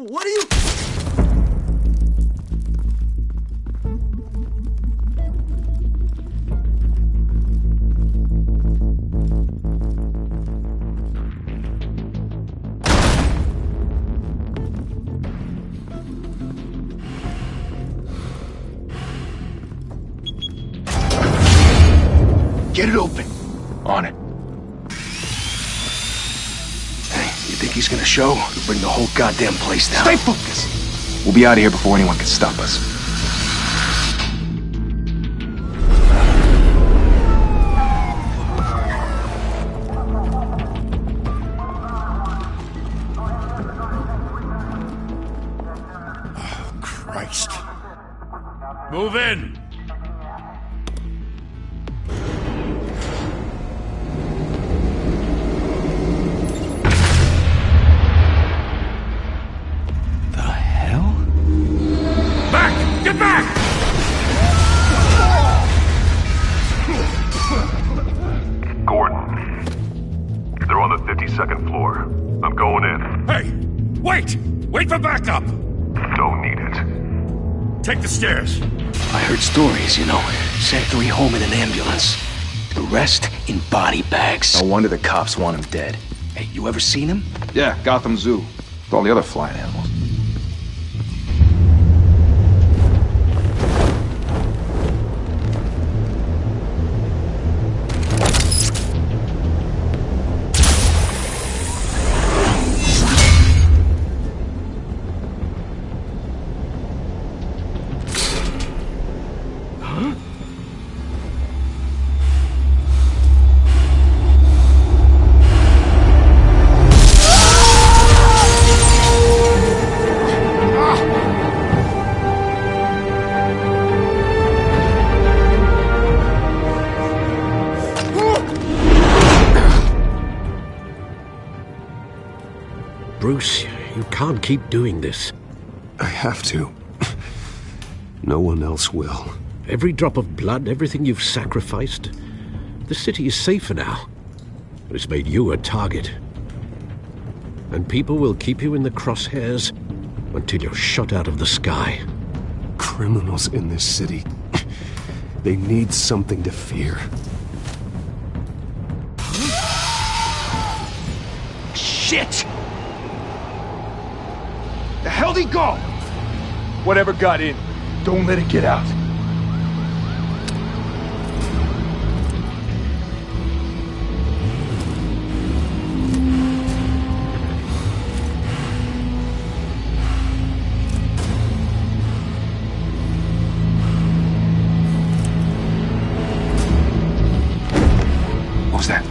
What are you... Get it open. On it. Hey, you think he's gonna show? We'll bring the whole goddamn place down. Stay focused! We'll be out of here before anyone can stop us. Oh, Christ. Move in! Get back! Gordon. They're on the 52nd floor. I'm going in. Hey! Wait! Wait for backup! Don't need it. Take the stairs. I heard stories, you know. Sent 3 home in an ambulance. The rest in body bags. No wonder the cops want him dead. Hey, you ever seen him? Yeah, Gotham Zoo. With all the other flying animals. Bruce, you can't keep doing this. I have to. No one else will. Every drop of blood, everything you've sacrificed. The city is safer now. But it's made you a target. And people will keep you in the crosshairs until you're shot out of the sky. Criminals in this city. They need something to fear. Shit! The hell'd he go? Whatever got in, don't let it get out. What was that?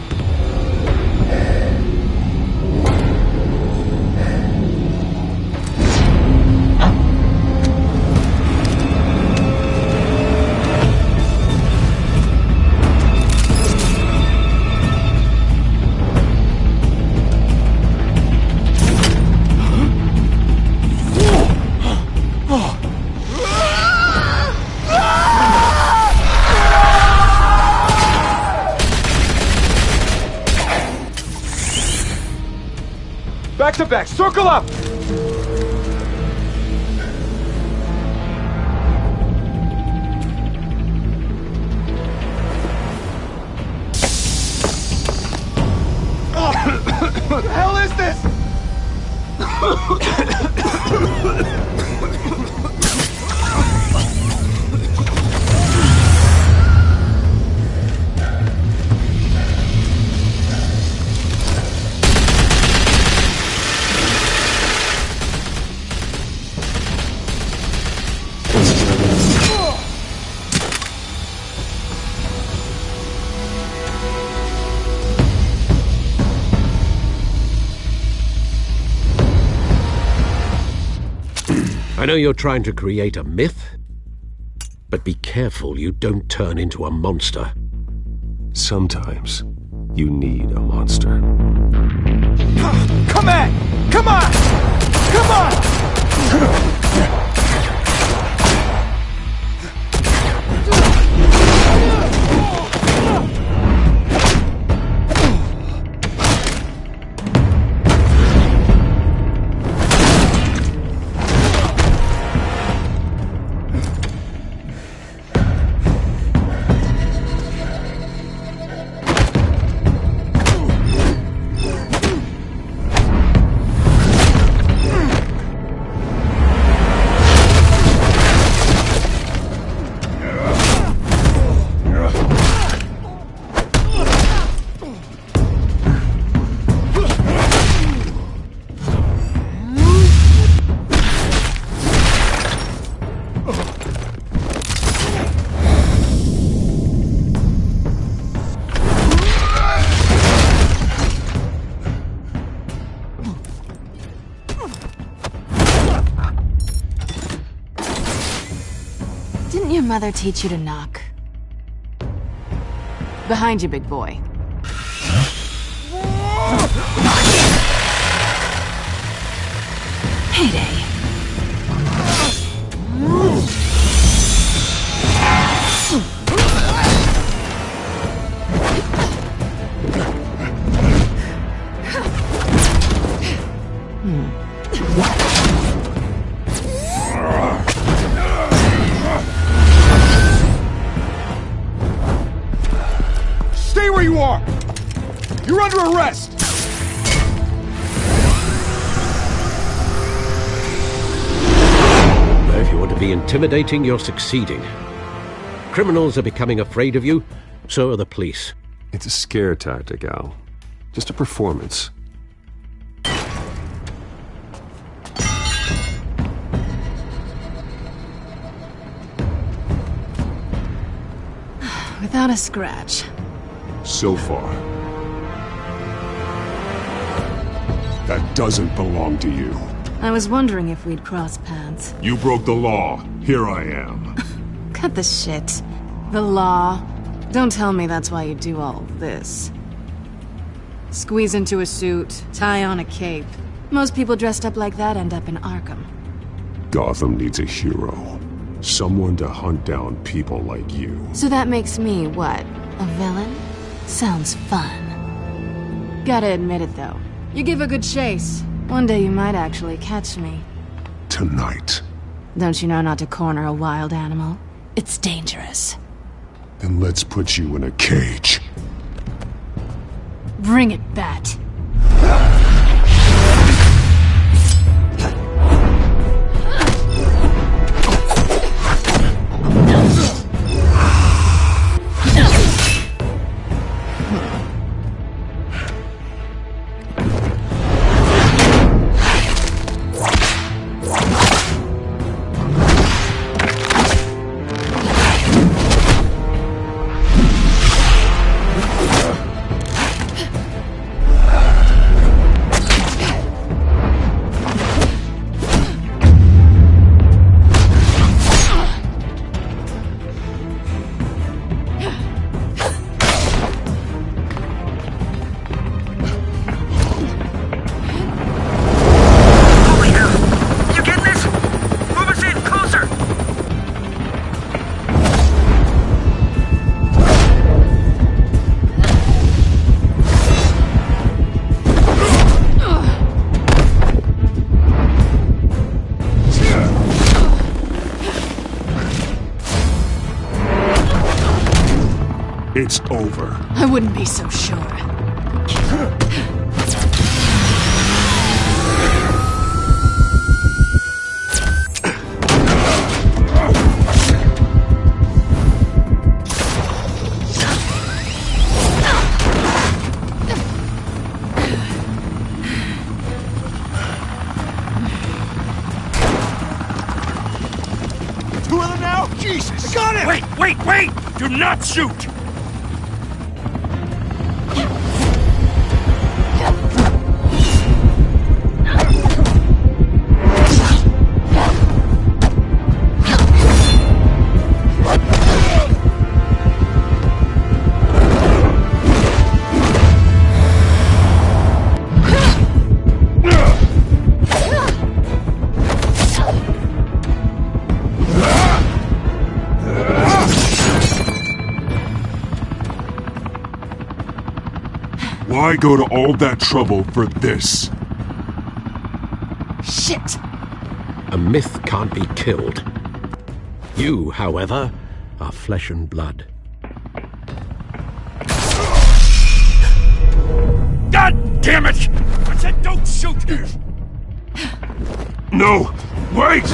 Back to back, circle up! What the hell is this? I know you're trying to create a myth, but be careful you don't turn into a monster. Sometimes you need a monster. Come on! Come on! Come on! mother teach you to knock? Behind you, big boy. Payday. Stay where you are! You're under arrest! If you want to be intimidating, you're succeeding. Criminals are becoming afraid of you, so are the police. It's a scare tactic, Al. Just a performance. Without a scratch. So far. That doesn't belong to you. I was wondering if we'd cross paths. You broke the law. Here I am. Cut the shit. The law. Don't tell me that's why you do all this. Squeeze into a suit, tie on a cape. Most people dressed up like that end up in Arkham. Gotham needs a hero. Someone to hunt down people like you. So that makes me, what, a villain? Sounds fun. Gotta admit it, though. You give a good chase. One day you might actually catch me. Tonight. Don't you know not to corner a wild animal? It's dangerous. Then let's put you in a cage. Bring it, Bat. It's over. I wouldn't be so sure. Two of them now? Jesus! Got him! Wait! Do not shoot! Why go to all that trouble for this? Shit! A myth can't be killed. You, however, are flesh and blood. God damn it! I said don't shoot! No! Wait!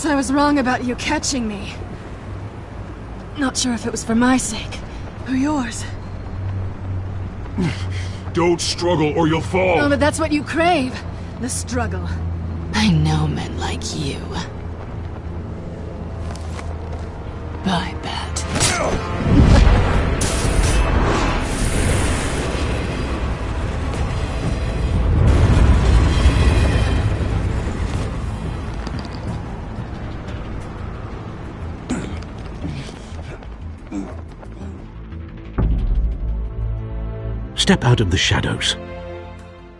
guess I was wrong about you catching me. Not sure if it was for my sake, or yours. Don't struggle or you'll fall. Oh, but that's what you crave. The struggle. I know men like you. Bye, Bat. Step out of the shadows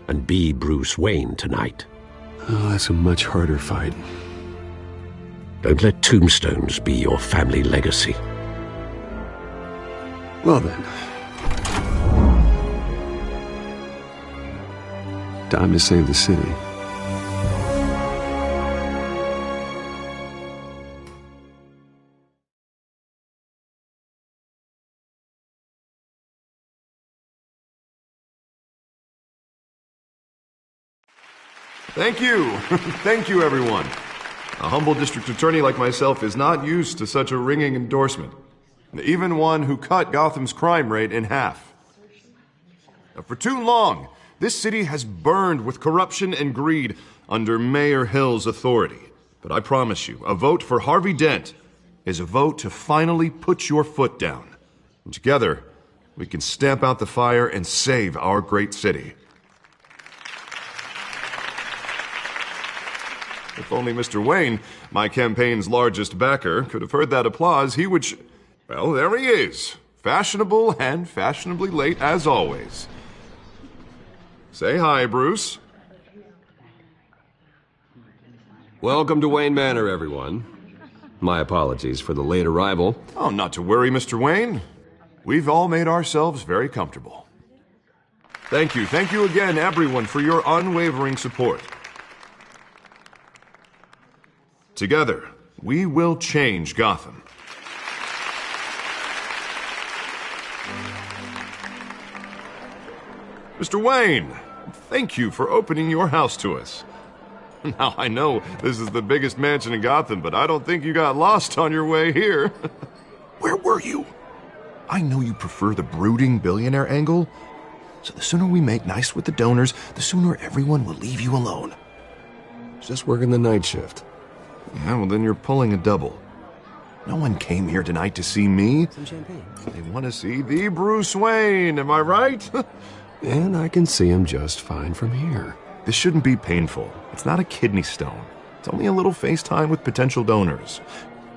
and be Bruce Wayne tonight. Oh, that's a much harder fight. Don't let tombstones be your family legacy. Well then. Time to save the city. Thank you. Thank you, everyone. A humble district attorney like myself is not used to such a ringing endorsement. Even one who cut Gotham's crime rate in half. For too long, this city has burned with corruption and greed under Mayor Hill's authority. But I promise you, a vote for Harvey Dent is a vote to finally put your foot down. And together, we can stamp out the fire and save our great city. If only Mr. Wayne, my campaign's largest backer, could have heard that applause, he would well, there he is. Fashionable and fashionably late as always. Say hi, Bruce. Welcome to Wayne Manor, everyone. My apologies for the late arrival. Oh, not to worry, Mr. Wayne. We've all made ourselves very comfortable. Thank you again, everyone, for your unwavering support. Together, we will change Gotham. Mr. Wayne, thank you for opening your house to us. Now, I know this is the biggest mansion in Gotham, but I don't think you got lost on your way here. Where were you? I know you prefer the brooding billionaire angle, so the sooner we make nice with the donors, the sooner everyone will leave you alone. Just working the night shift. Yeah, well, then you're pulling a double. No one came here tonight to see me. Some champagne. They want to see the Bruce Wayne, am I right? And I can see him just fine from here. This shouldn't be painful. It's not a kidney stone. It's only a little FaceTime with potential donors.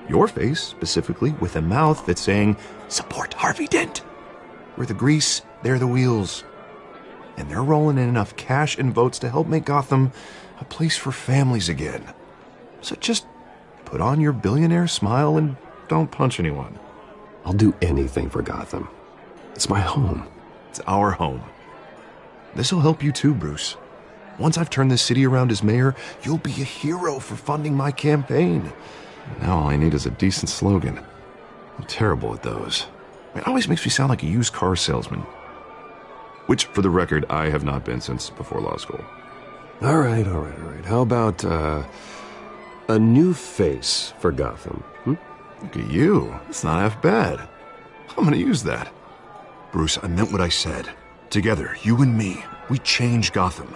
Your face, specifically, with a mouth that's saying, support Harvey Dent. We're the grease, they're the wheels. And they're rolling in enough cash and votes to help make Gotham a place for families again. So just put on your billionaire smile and don't punch anyone. I'll do anything for Gotham. It's my home. It's our home. This'll help you too, Bruce. Once I've turned this city around as mayor, you'll be a hero for funding my campaign. Now all I need is a decent slogan. I'm terrible at those. It always makes me sound like a used car salesman. Which, for the record, I have not been since before law school. All right. How about, a new face for Gotham? Look at you. It's not half bad. I'm gonna use that. Bruce, I meant what I said. Together, you and me, we change Gotham.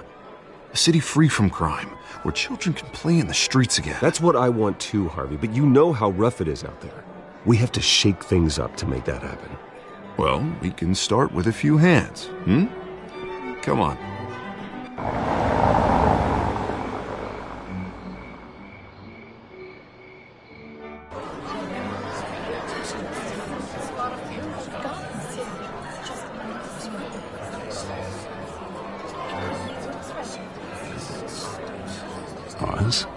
A city free from crime, where children can play in the streets again. That's what I want too, Harvey, but you know how rough it is out there. We have to shake things up to make that happen. Well, we can start with a few hands, Come on. Pause.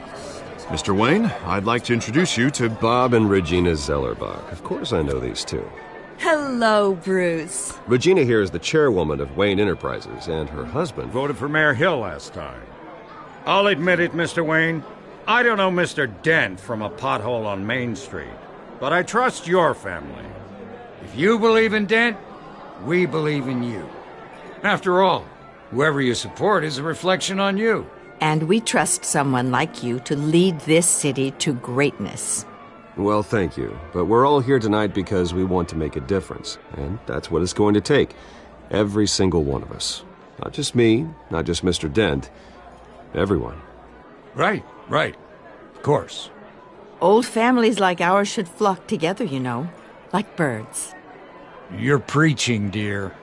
Mr. Wayne, I'd like to introduce you to Bob and Regina Zellerbach. Of course I know these two. Hello, Bruce. Regina here is the chairwoman of Wayne Enterprises, and her husband... Voted for Mayor Hill last time. I'll admit it, Mr. Wayne. I don't know Mr. Dent from a pothole on Main Street, but I trust your family. If you believe in Dent, we believe in you. After all, whoever you support is a reflection on you. And we trust someone like you to lead this city to greatness. Well, thank you. But we're all here tonight because we want to make a difference. And that's what it's going to take. Every single one of us. Not just me, not just Mr. Dent. Everyone. Right. Of course. Old families like ours should flock together, you know, like birds. You're preaching, dear.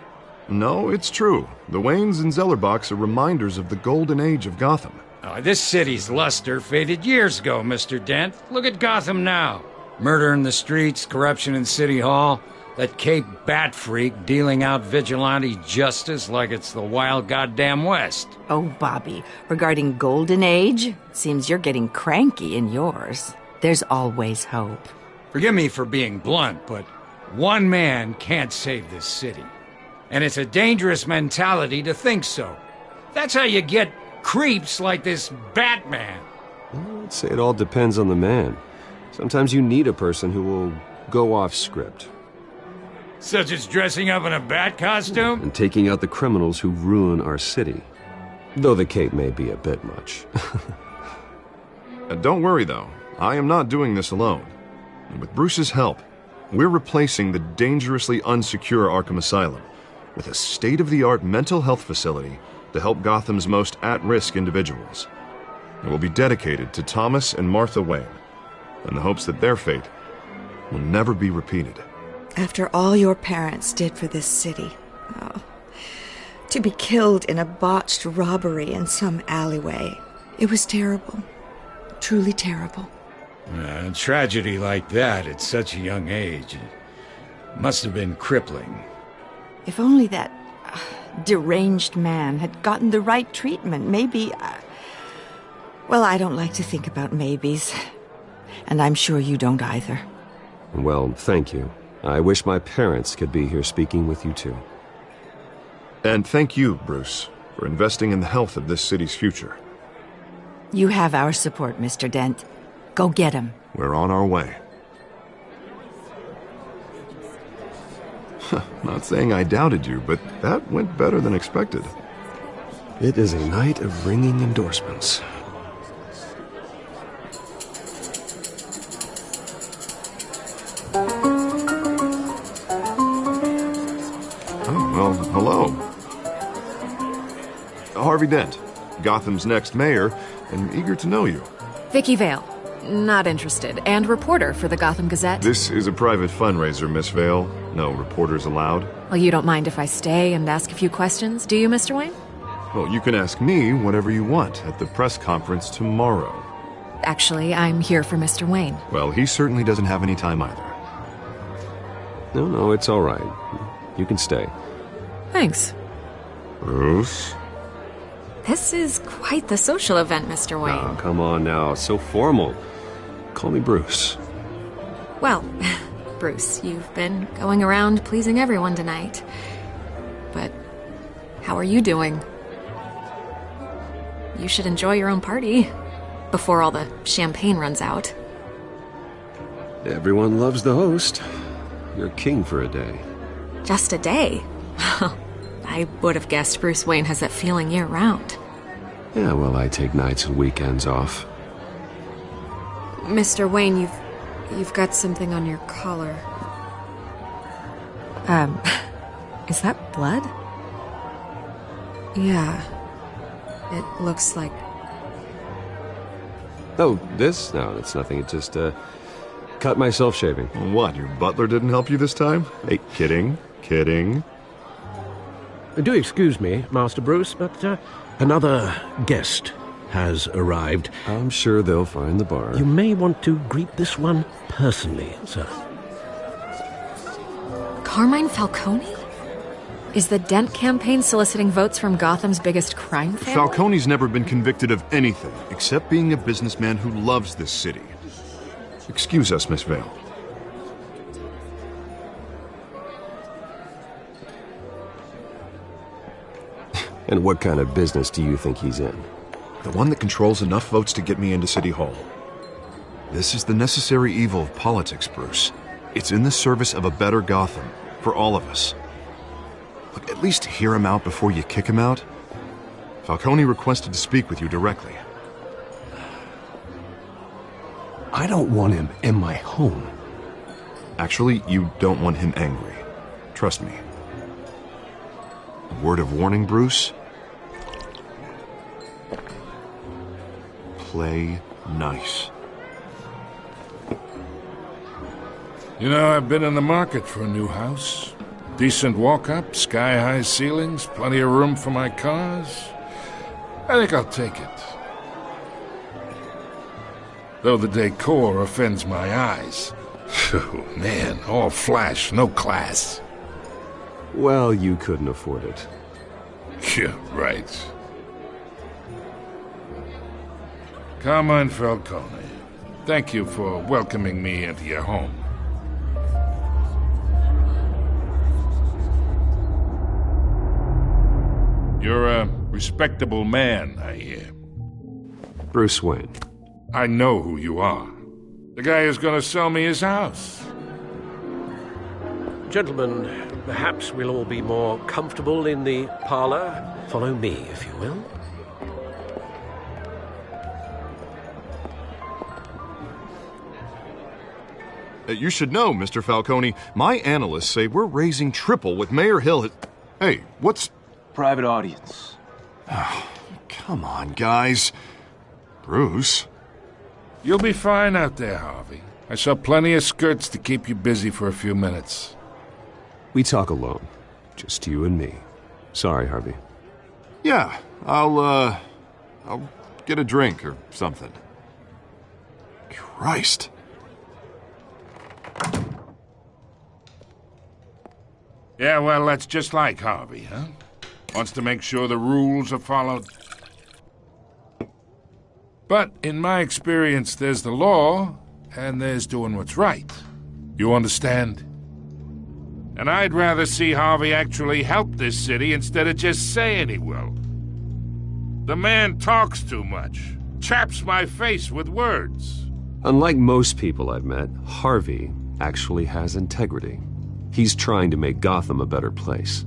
No, it's true. The Waynes and Zellerbachs are reminders of the golden age of Gotham. This city's luster faded years ago, Mr. Dent. Look at Gotham now. Murder in the streets, corruption in City Hall, that Cape Bat freak dealing out vigilante justice like it's the wild goddamn West. Oh, Bobby, regarding Golden Age, seems you're getting cranky in yours. There's always hope. Forgive me for being blunt, but one man can't save this city. And it's a dangerous mentality to think so. That's how you get creeps like this Batman. I'd say it all depends on the man. Sometimes you need a person who will go off script. Such as dressing up in a bat costume? And taking out the criminals who ruin our city. Though the cape may be a bit much. Don't worry, though. I am not doing this alone. And with Bruce's help, we're replacing the dangerously unsecure Arkham Asylum with a state-of-the-art mental health facility to help Gotham's most at-risk individuals. It will be dedicated to Thomas and Martha Wayne, in the hopes that their fate will never be repeated. After all your parents did for this city, to be killed in a botched robbery in some alleyway, it was terrible. Truly terrible. A tragedy like that at such a young age must have been crippling. If only that deranged man had gotten the right treatment, maybe... Well, I don't like to think about maybes. And I'm sure you don't either. Well, thank you. I wish my parents could be here speaking with you too. And thank you, Bruce, for investing in the health of this city's future. You have our support, Mr. Dent. Go get him. We're on our way. Not saying I doubted you, but that went better than expected. It is a night of ringing endorsements. Oh, well, hello. Harvey Dent, Gotham's next mayor, and eager to know you. Vicky Vale. Not interested. And reporter for the Gotham Gazette. This is a private fundraiser, Miss Vale. No reporters allowed. Well, you don't mind if I stay and ask a few questions, do you, Mr. Wayne? Well, you can ask me whatever you want at the press conference tomorrow. Actually, I'm here for Mr. Wayne. Well, he certainly doesn't have any time either. No, it's all right. You can stay. Thanks. Bruce? This is quite the social event, Mr. Wayne. Oh, come on now. So formal. Call me Bruce. Well, Bruce, you've been going around pleasing everyone tonight. But how are you doing? You should enjoy your own party before all the champagne runs out. Everyone loves the host. You're king for a day. Just a day? I would have guessed Bruce Wayne has that feeling year-round. Yeah, well, I take nights and weekends off. Mr. Wayne, you've got something on your collar. Is that blood? Yeah. It looks like... Oh, this? No, it's nothing. It just, cut myself shaving. What, your butler didn't help you this time? Hey, kidding. Do excuse me, Master Bruce, but another guest has arrived. I'm sure they'll find the bar. You may want to greet this one personally, sir. Carmine Falcone? Is the Dent campaign soliciting votes from Gotham's biggest crime family? Falcone's never been convicted of anything except being a businessman who loves this city. Excuse us, Miss Vale. And what kind of business do you think he's in? The one that controls enough votes to get me into City Hall. This is the necessary evil of politics, Bruce. It's in the service of a better Gotham, for all of us. Look, at least hear him out before you kick him out. If Falcone requested to speak with you directly. I don't want him in my home. Actually, you don't want him angry. Trust me. A word of warning, Bruce? Play nice. You know, I've been in the market for a new house. Decent walk-up, sky-high ceilings, plenty of room for my cars. I think I'll take it. Though the decor offends my eyes. Oh, man, all flash, no class. Well, you couldn't afford it. Yeah, right. Carmine Falcone, thank you for welcoming me into your home. You're a respectable man, I hear. Bruce Wayne. I know who you are. The guy who's gonna sell me his house. Gentlemen, perhaps we'll all be more comfortable in the parlor. Follow me, if you will. You should know, Mr. Falcone, my analysts say we're raising triple what Mayor Hill has... Hey, what's... Private audience. Oh, come on, guys. Bruce? You'll be fine out there, Harvey. I saw plenty of skirts to keep you busy for a few minutes. We talk alone. Just you and me. Sorry, Harvey. Yeah, I'll get a drink or something. Christ. Yeah, well, that's just like Harvey, huh? Wants to make sure the rules are followed. But in my experience, there's the law, and there's doing what's right. You understand? And I'd rather see Harvey actually help this city instead of just saying he will. The man talks too much, chaps my face with words. Unlike most people I've met, Harvey actually has integrity. He's trying to make Gotham a better place.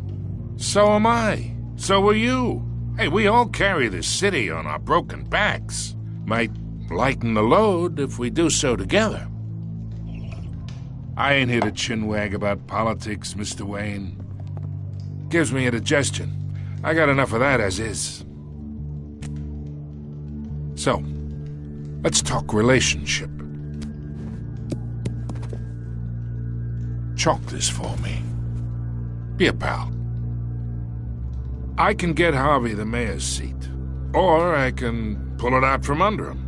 So am I. So are you. Hey, we all carry this city on our broken backs. Might lighten the load if we do so together. I ain't here to chinwag about politics, Mr. Wayne. Gives me indigestion. I got enough of that as is. So, let's talk relationship. Chalk this for me. Be a pal. I can get Harvey the mayor's seat, or I can pull it out from under him.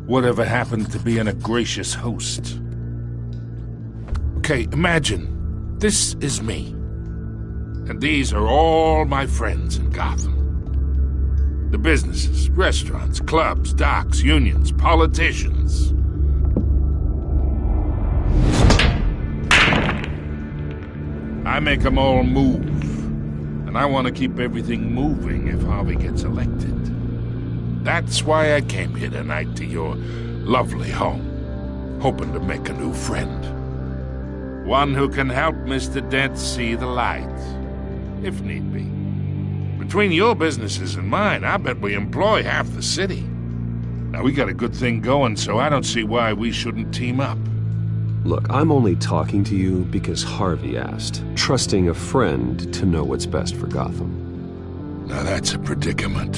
Whatever happened to being a gracious host? Okay, imagine this is me, and these are all my friends in Gotham. The businesses, restaurants, clubs, docks, unions, politicians. I make them all move, and I want to keep everything moving if Harvey gets elected. That's why I came here tonight to your lovely home, hoping to make a new friend. One who can help Mr. Dent see the light, if need be. Between your businesses and mine, I bet we employ half the city. Now, we got a good thing going, so I don't see why we shouldn't team up. Look, I'm only talking to you because Harvey asked, trusting a friend to know what's best for Gotham. Now that's a predicament.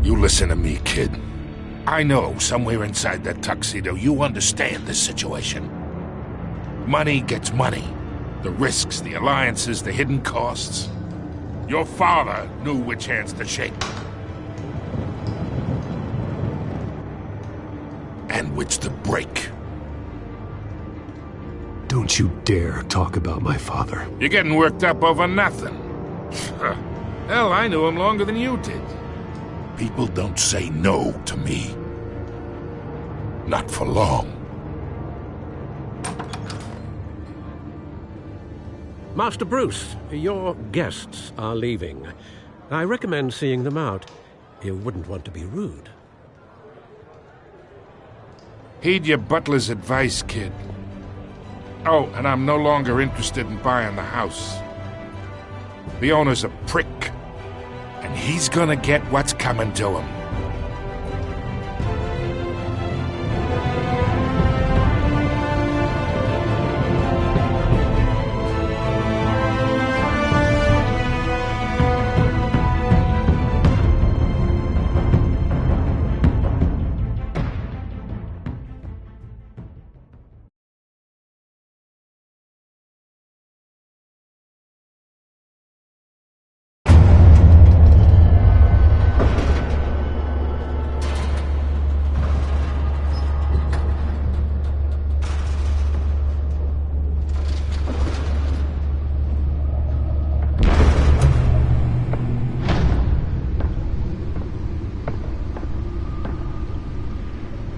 You listen to me, kid. I know somewhere inside that tuxedo you understand this situation. Money gets money. The risks, the alliances, the hidden costs. Your father knew which hands to shake. And which to break. Don't you dare talk about my father. You're getting worked up over nothing. Hell, I knew him longer than you did. People don't say no to me. Not for long. Master Bruce, your guests are leaving. I recommend seeing them out. You wouldn't want to be rude. Heed your butler's advice, kid. Oh, and I'm no longer interested in buying the house. The owner's a prick, and he's gonna get what's coming to him.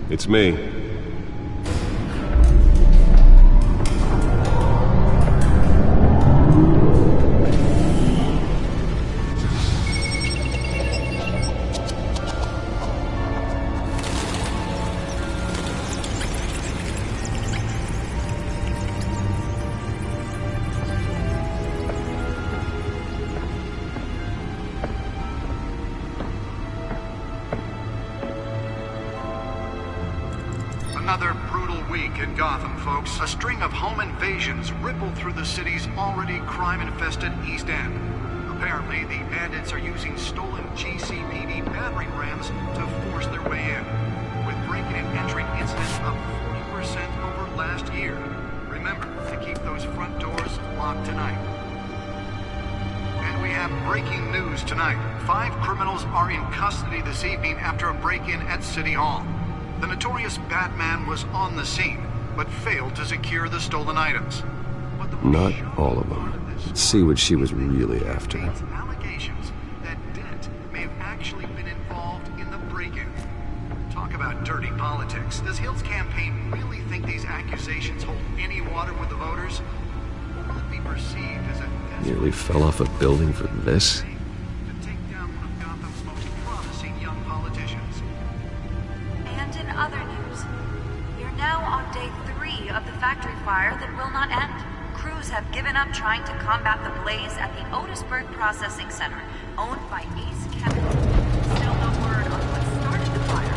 It's me. Another brutal week in Gotham, folks. A string of home invasions rippled through the city's already crime-infested East End. Apparently, the bandits are using stolen GCPD battering rams to force their way in, with break-in and entry incidents up 40% over last year. Remember to keep those front doors locked tonight. And we have breaking news tonight. 5 criminals are in custody this evening after a break-in at City Hall. The notorious Batman was on the scene, but failed to secure the stolen items. Not all of them. Let's see what she was really after. Allegations that Dent may have actually been involved in the break-in. Talk about dirty politics. Does Hill's campaign really think these accusations hold any water with the voters? Or will it be perceived as a... Nearly fell off a building for this? Other news. You're now on day 3 of the factory fire that will not end. Crews have given up trying to combat the blaze at the Otisburg Processing Center, owned by Ace Chemical. Still no word on what started the fire.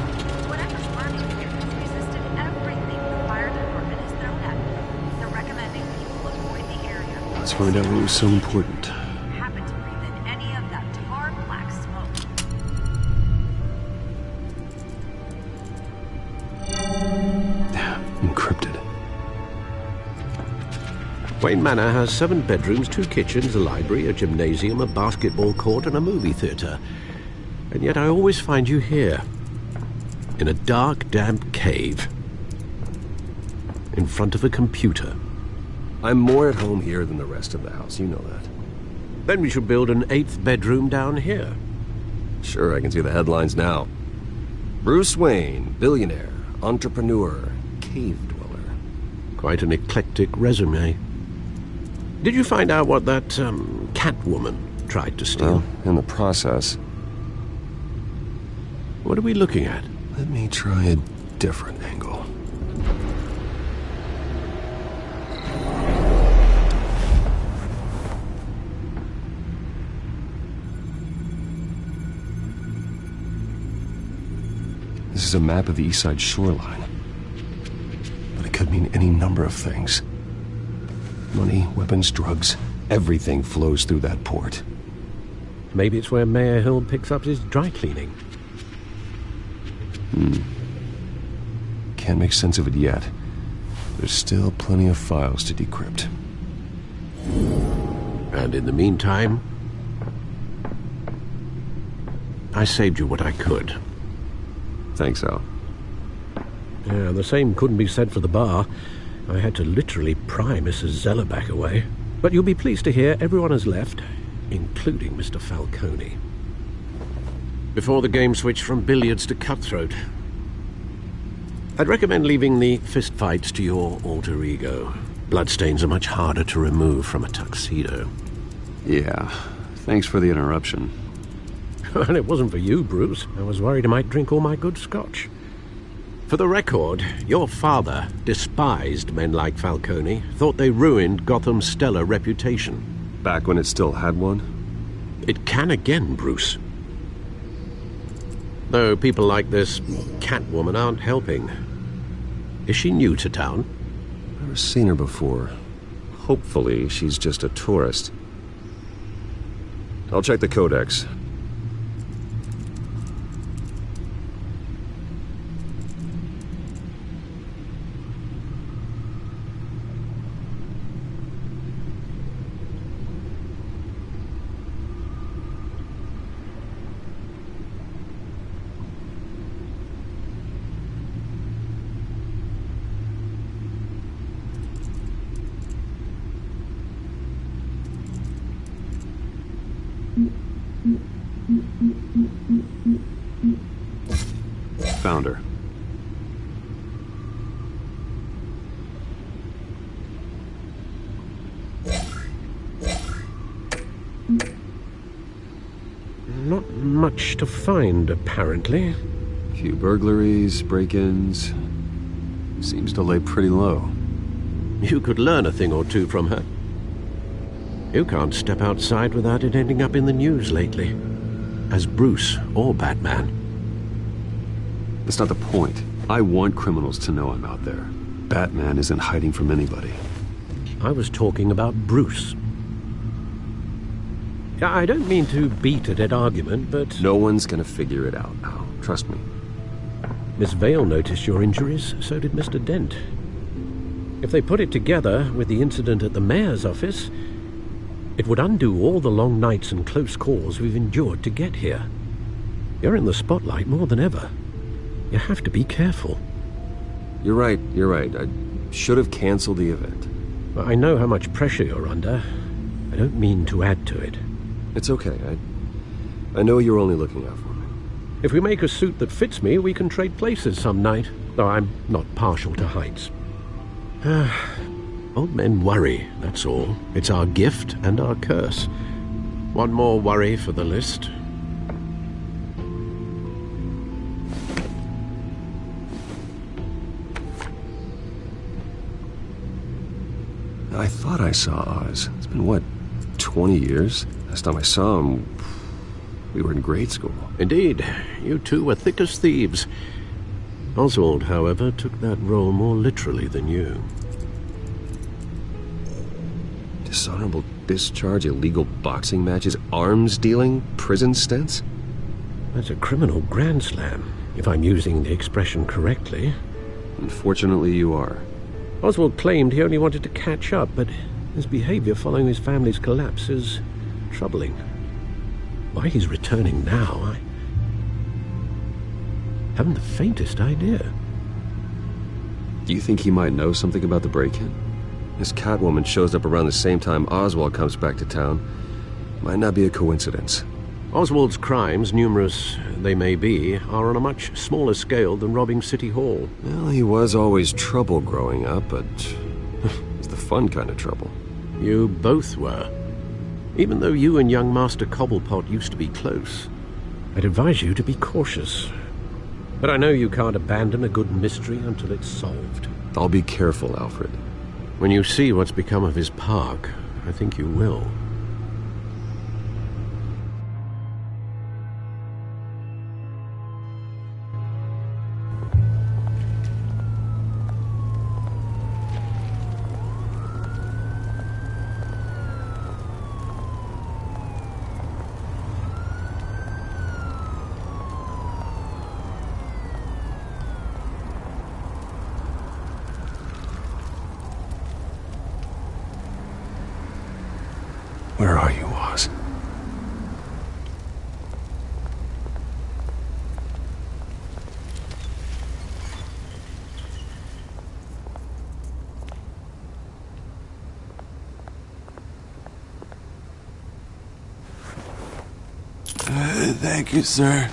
Whatever's burning here has resisted everything the fire department has thrown at it. They're recommending people avoid the area. Let's find out what was so important. Happen to breathe in any of that tar black smoke. Encrypted. Wayne Manor has 7 bedrooms, 2 kitchens, a library, a gymnasium, a basketball court, and a movie theatre. And yet I always find you here, in a dark, damp cave, in front of a computer. I'm more at home here than the rest of the house, you know that. Then we should build an 8th bedroom down here. Sure, I can see the headlines now. Bruce Wayne, billionaire, entrepreneur, cave dweller. Quite an eclectic resume. Did you find out what that, Catwoman tried to steal? Well, in the process. What are we looking at? Let me try a different angle. This is a map of the East Side shoreline. But it could mean any number of things. Money, weapons, drugs, everything flows through that port. Maybe it's where Mayor Hill picks up his dry cleaning. Can't make sense of it yet. There's still plenty of files to decrypt. And in the meantime, I saved you what I could. Thanks, Al. Yeah, the same couldn't be said for the bar. I had to literally pry Mrs. Zellerback away. But you'll be pleased to hear everyone has left, including Mr. Falcone. Before the game switched from billiards to cutthroat. I'd recommend leaving the fistfights to your alter ego. Bloodstains are much harder to remove from a tuxedo. Yeah, thanks for the interruption. And it wasn't for you, Bruce. I was worried I might drink all my good scotch. For the record, your father despised men like Falcone, thought they ruined Gotham's stellar reputation. Back when it still had one? It can again, Bruce. Though people like this Catwoman aren't helping. Is she new to town? Never seen her before. Hopefully, she's just a tourist. I'll check the codex. Found her. Not much to find, apparently. Few burglaries, break-ins. Seems to lay pretty low. You could learn a thing or two from her. You can't step outside without it ending up in the news lately. As Bruce or Batman. That's not the point. I want criminals to know I'm out there. Batman isn't hiding from anybody. I was talking about Bruce. I don't mean to beat a dead argument, but... No one's gonna figure it out now. Trust me. Miss Vale noticed your injuries, so did Mr. Dent. If they put it together with the incident at the mayor's office, it would undo all the long nights and close calls we've endured to get here. You're in the spotlight more than ever. You have to be careful. You're right. I should have canceled the event. I know how much pressure you're under. I don't mean to add to it. It's okay. I know you're only looking out for me. If we make a suit that fits me, we can trade places some night, though I'm not partial to heights. Old men worry, that's all. It's our gift and our curse. One more worry for the list. I thought I saw Oz. It's been, what, 20 years? Last time I saw him, we were in grade school. Indeed. You two were thick as thieves. Oswald, however, took that role more literally than you. Dishonorable discharge, illegal boxing matches, arms dealing, prison stints? That's a criminal grand slam, if I'm using the expression correctly. Unfortunately, you are. Oswald claimed he only wanted to catch up, but his behavior following his family's collapse is troubling. Why he's returning now, I haven't the faintest idea. Do you think he might know something about the break-in? This Catwoman shows up around the same time Oswald comes back to town. Might not be a coincidence. Oswald's crimes, numerous they may be, are on a much smaller scale than robbing City Hall. Well, he was always trouble growing up, but it's the fun kind of trouble. You both were. Even though you and young Master Cobblepot used to be close, I'd advise you to be cautious. But I know you can't abandon a good mystery until it's solved. I'll be careful, Alfred. When you see what's become of his park, I think you will. Where are you, Oz? Thank you, sir.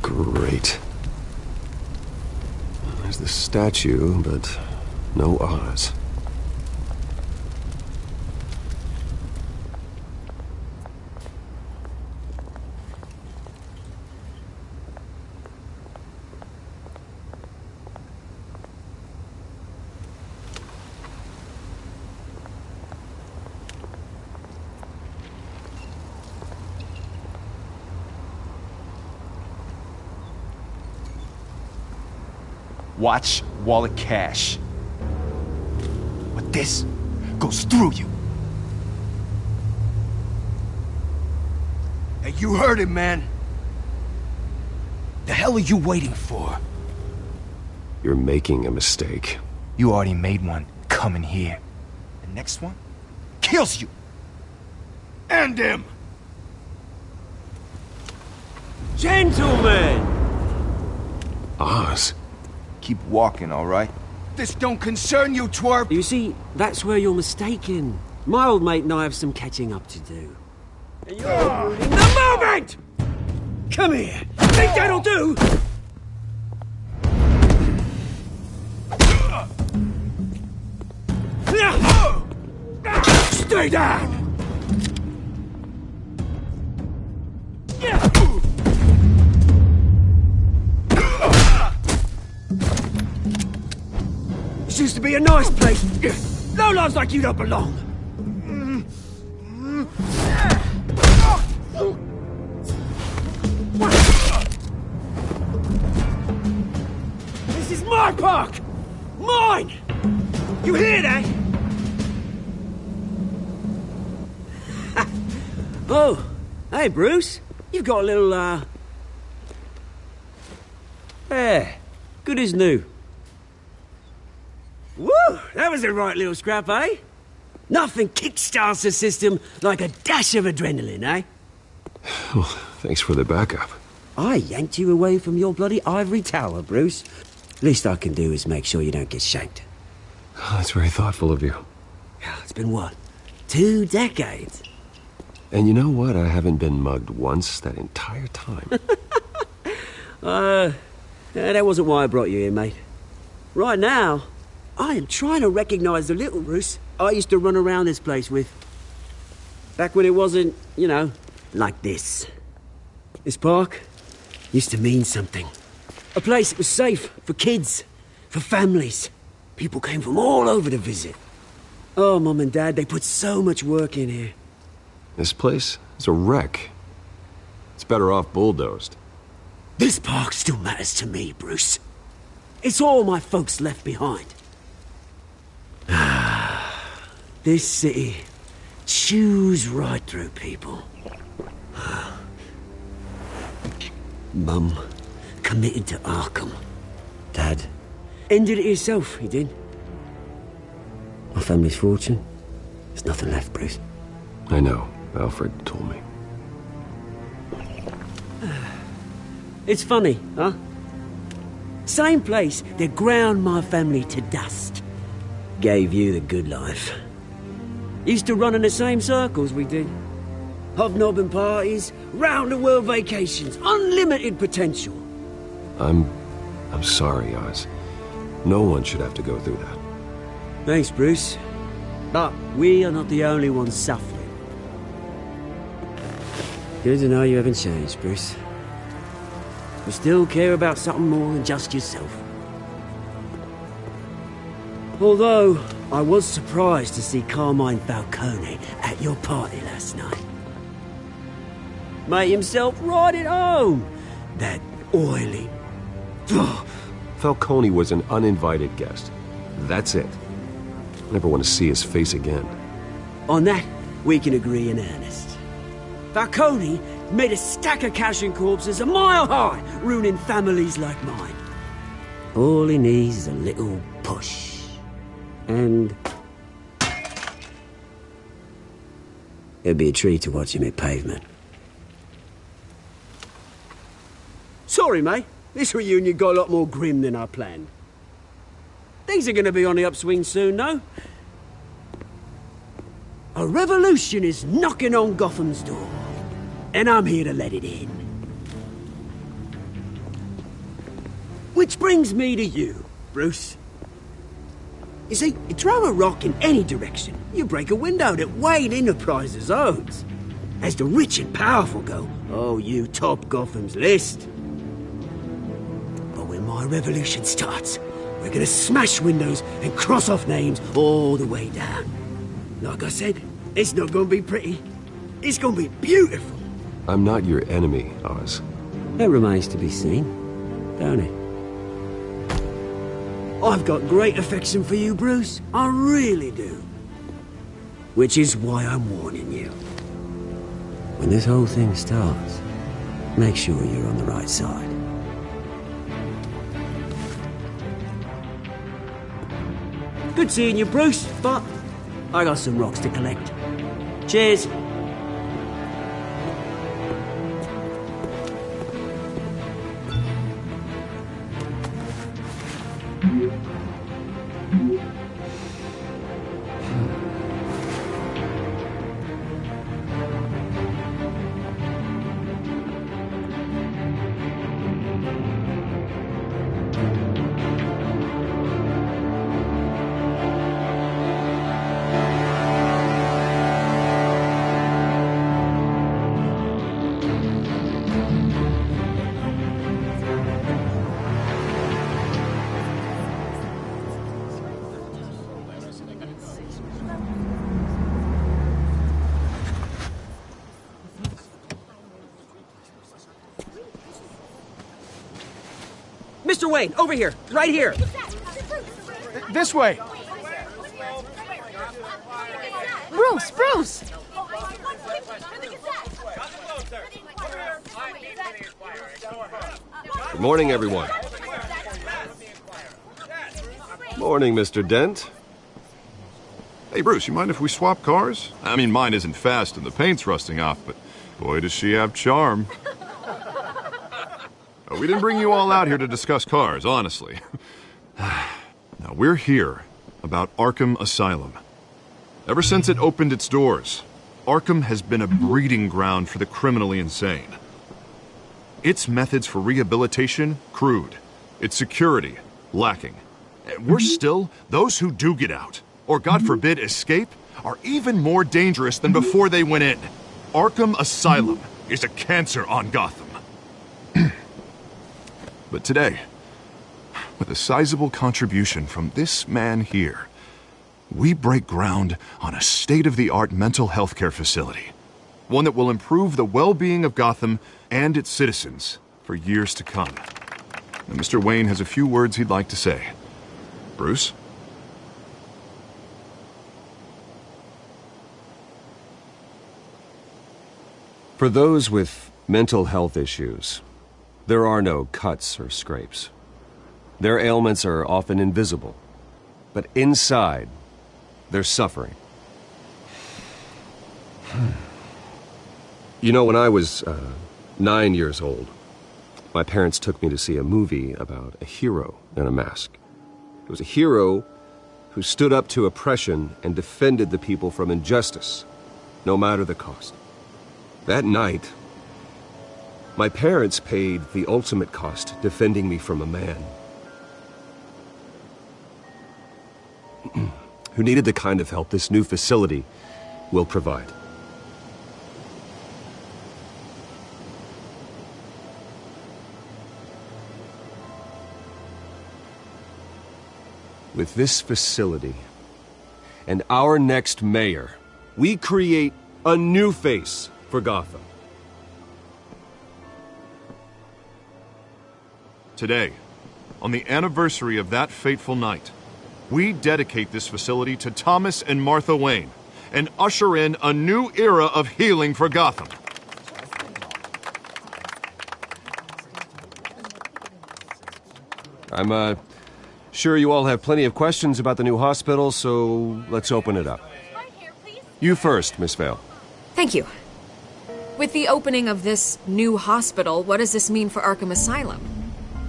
Great. the statue, but no Oz. Watch wallet cash. But this goes through you. Hey, you heard it, man. The hell are you waiting for? You're making a mistake. You already made one coming here. The next one kills you. And him. Gentlemen! Oz. Keep walking, all right? This don't concern you, twerp! You see, that's where you're mistaken. My old mate and I have some catching up to do. And you're ruining the moment! Come here! Think that'll do? Stay down! This used to be a nice place. No lives like you don't belong. This is my park! Mine! You hear that? Oh, hey, Bruce. You've got a little, Yeah, good as new. Woo! That was a right little scrap, eh? Nothing kickstarts the system like a dash of adrenaline, eh? Well, thanks for the backup. I yanked you away from your bloody ivory tower, Bruce. Least I can do is make sure you don't get shanked. Oh, that's very thoughtful of you. It's been what? 2 decades? And you know what? I haven't been mugged once that entire time. That wasn't why I brought you here, mate. Right now, I am trying to recognize the little Bruce I used to run around this place with. Back when it wasn't, you know, like this. This park used to mean something. A place that was safe for kids, for families. People came from all over to visit. Oh, Mum and Dad, they put so much work in here. This place is a wreck. It's better off bulldozed. This park still matters to me, Bruce. It's all my folks left behind. This city chews right through people. Mum committed to Arkham. Dad ended it himself, he did. My family's fortune, there's nothing left, Bruce. I know. Alfred told me. It's funny, huh? Same place that ground my family to dust. Gave you the good life. Used to run in the same circles we did. Hobnobbing parties, round-the-world vacations, unlimited potential. I'm sorry, Oz. No one should have to go through that. Thanks, Bruce. But we are not the only ones suffering. Good to know you haven't changed, Bruce. You still care about something more than just yourself. Although, I was surprised to see Carmine Falcone at your party last night. Made himself right at home. That oily... Falcone was an uninvited guest. That's it. I never want to see his face again. On that, we can agree in earnest. Falcone made a stack of cash and corpses a mile high, ruining families like mine. All he needs is a little push. And... it'd be a treat to watch him hit pavement. Sorry, mate. This reunion got a lot more grim than I planned. Things are gonna be on the upswing soon, no? A revolution is knocking on Gotham's door. And I'm here to let it in. Which brings me to you, Bruce. You see, you throw a rock in any direction, you break a window that Wayne Enterprises owns. As the rich and powerful go, oh, you top Gotham's list. But when my revolution starts, we're gonna smash windows and cross off names all the way down. Like I said, it's not gonna be pretty. It's gonna be beautiful. I'm not your enemy, Oz. That remains to be seen, don't it? I've got great affection for you, Bruce. I really do. Which is why I'm warning you. When this whole thing starts, make sure you're on the right side. Good seeing you, Bruce, but I got some rocks to collect. Cheers. Mr. Wayne, over here, right here. This way. Bruce! Good morning, everyone. Morning, Mr. Dent. Hey, Bruce, you mind if we swap cars? I mean, mine isn't fast and the paint's rusting off, but boy, does she have charm. We didn't bring you all out here to discuss cars, honestly. Now, we're here about Arkham Asylum. Ever since it opened its doors, Arkham has been a breeding ground for the criminally insane. Its methods for rehabilitation, crude. Its security, lacking. And worse still, those who do get out, or God forbid escape, are even more dangerous than before they went in. Arkham Asylum is a cancer on Gotham. But today, with a sizable contribution from this man here, we break ground on a state-of-the-art mental health care facility. One that will improve the well-being of Gotham and its citizens for years to come. Now, Mr. Wayne has a few words he'd like to say. Bruce? For those with mental health issues, there are no cuts or scrapes. Their ailments are often invisible, but inside, they're suffering. You know, when I was 9 years old, my parents took me to see a movie about a hero in a mask. It was a hero who stood up to oppression and defended the people from injustice, no matter the cost. That night, my parents paid the ultimate cost defending me from a man who needed the kind of help this new facility will provide. With this facility and our next mayor, we create a new face for Gotham. Today, on the anniversary of that fateful night, we dedicate this facility to Thomas and Martha Wayne and usher in a new era of healing for Gotham. I'm sure you all have plenty of questions about the new hospital, so let's open it up. You first, Miss Vale. Thank you. With the opening of this new hospital, what does this mean for Arkham Asylum?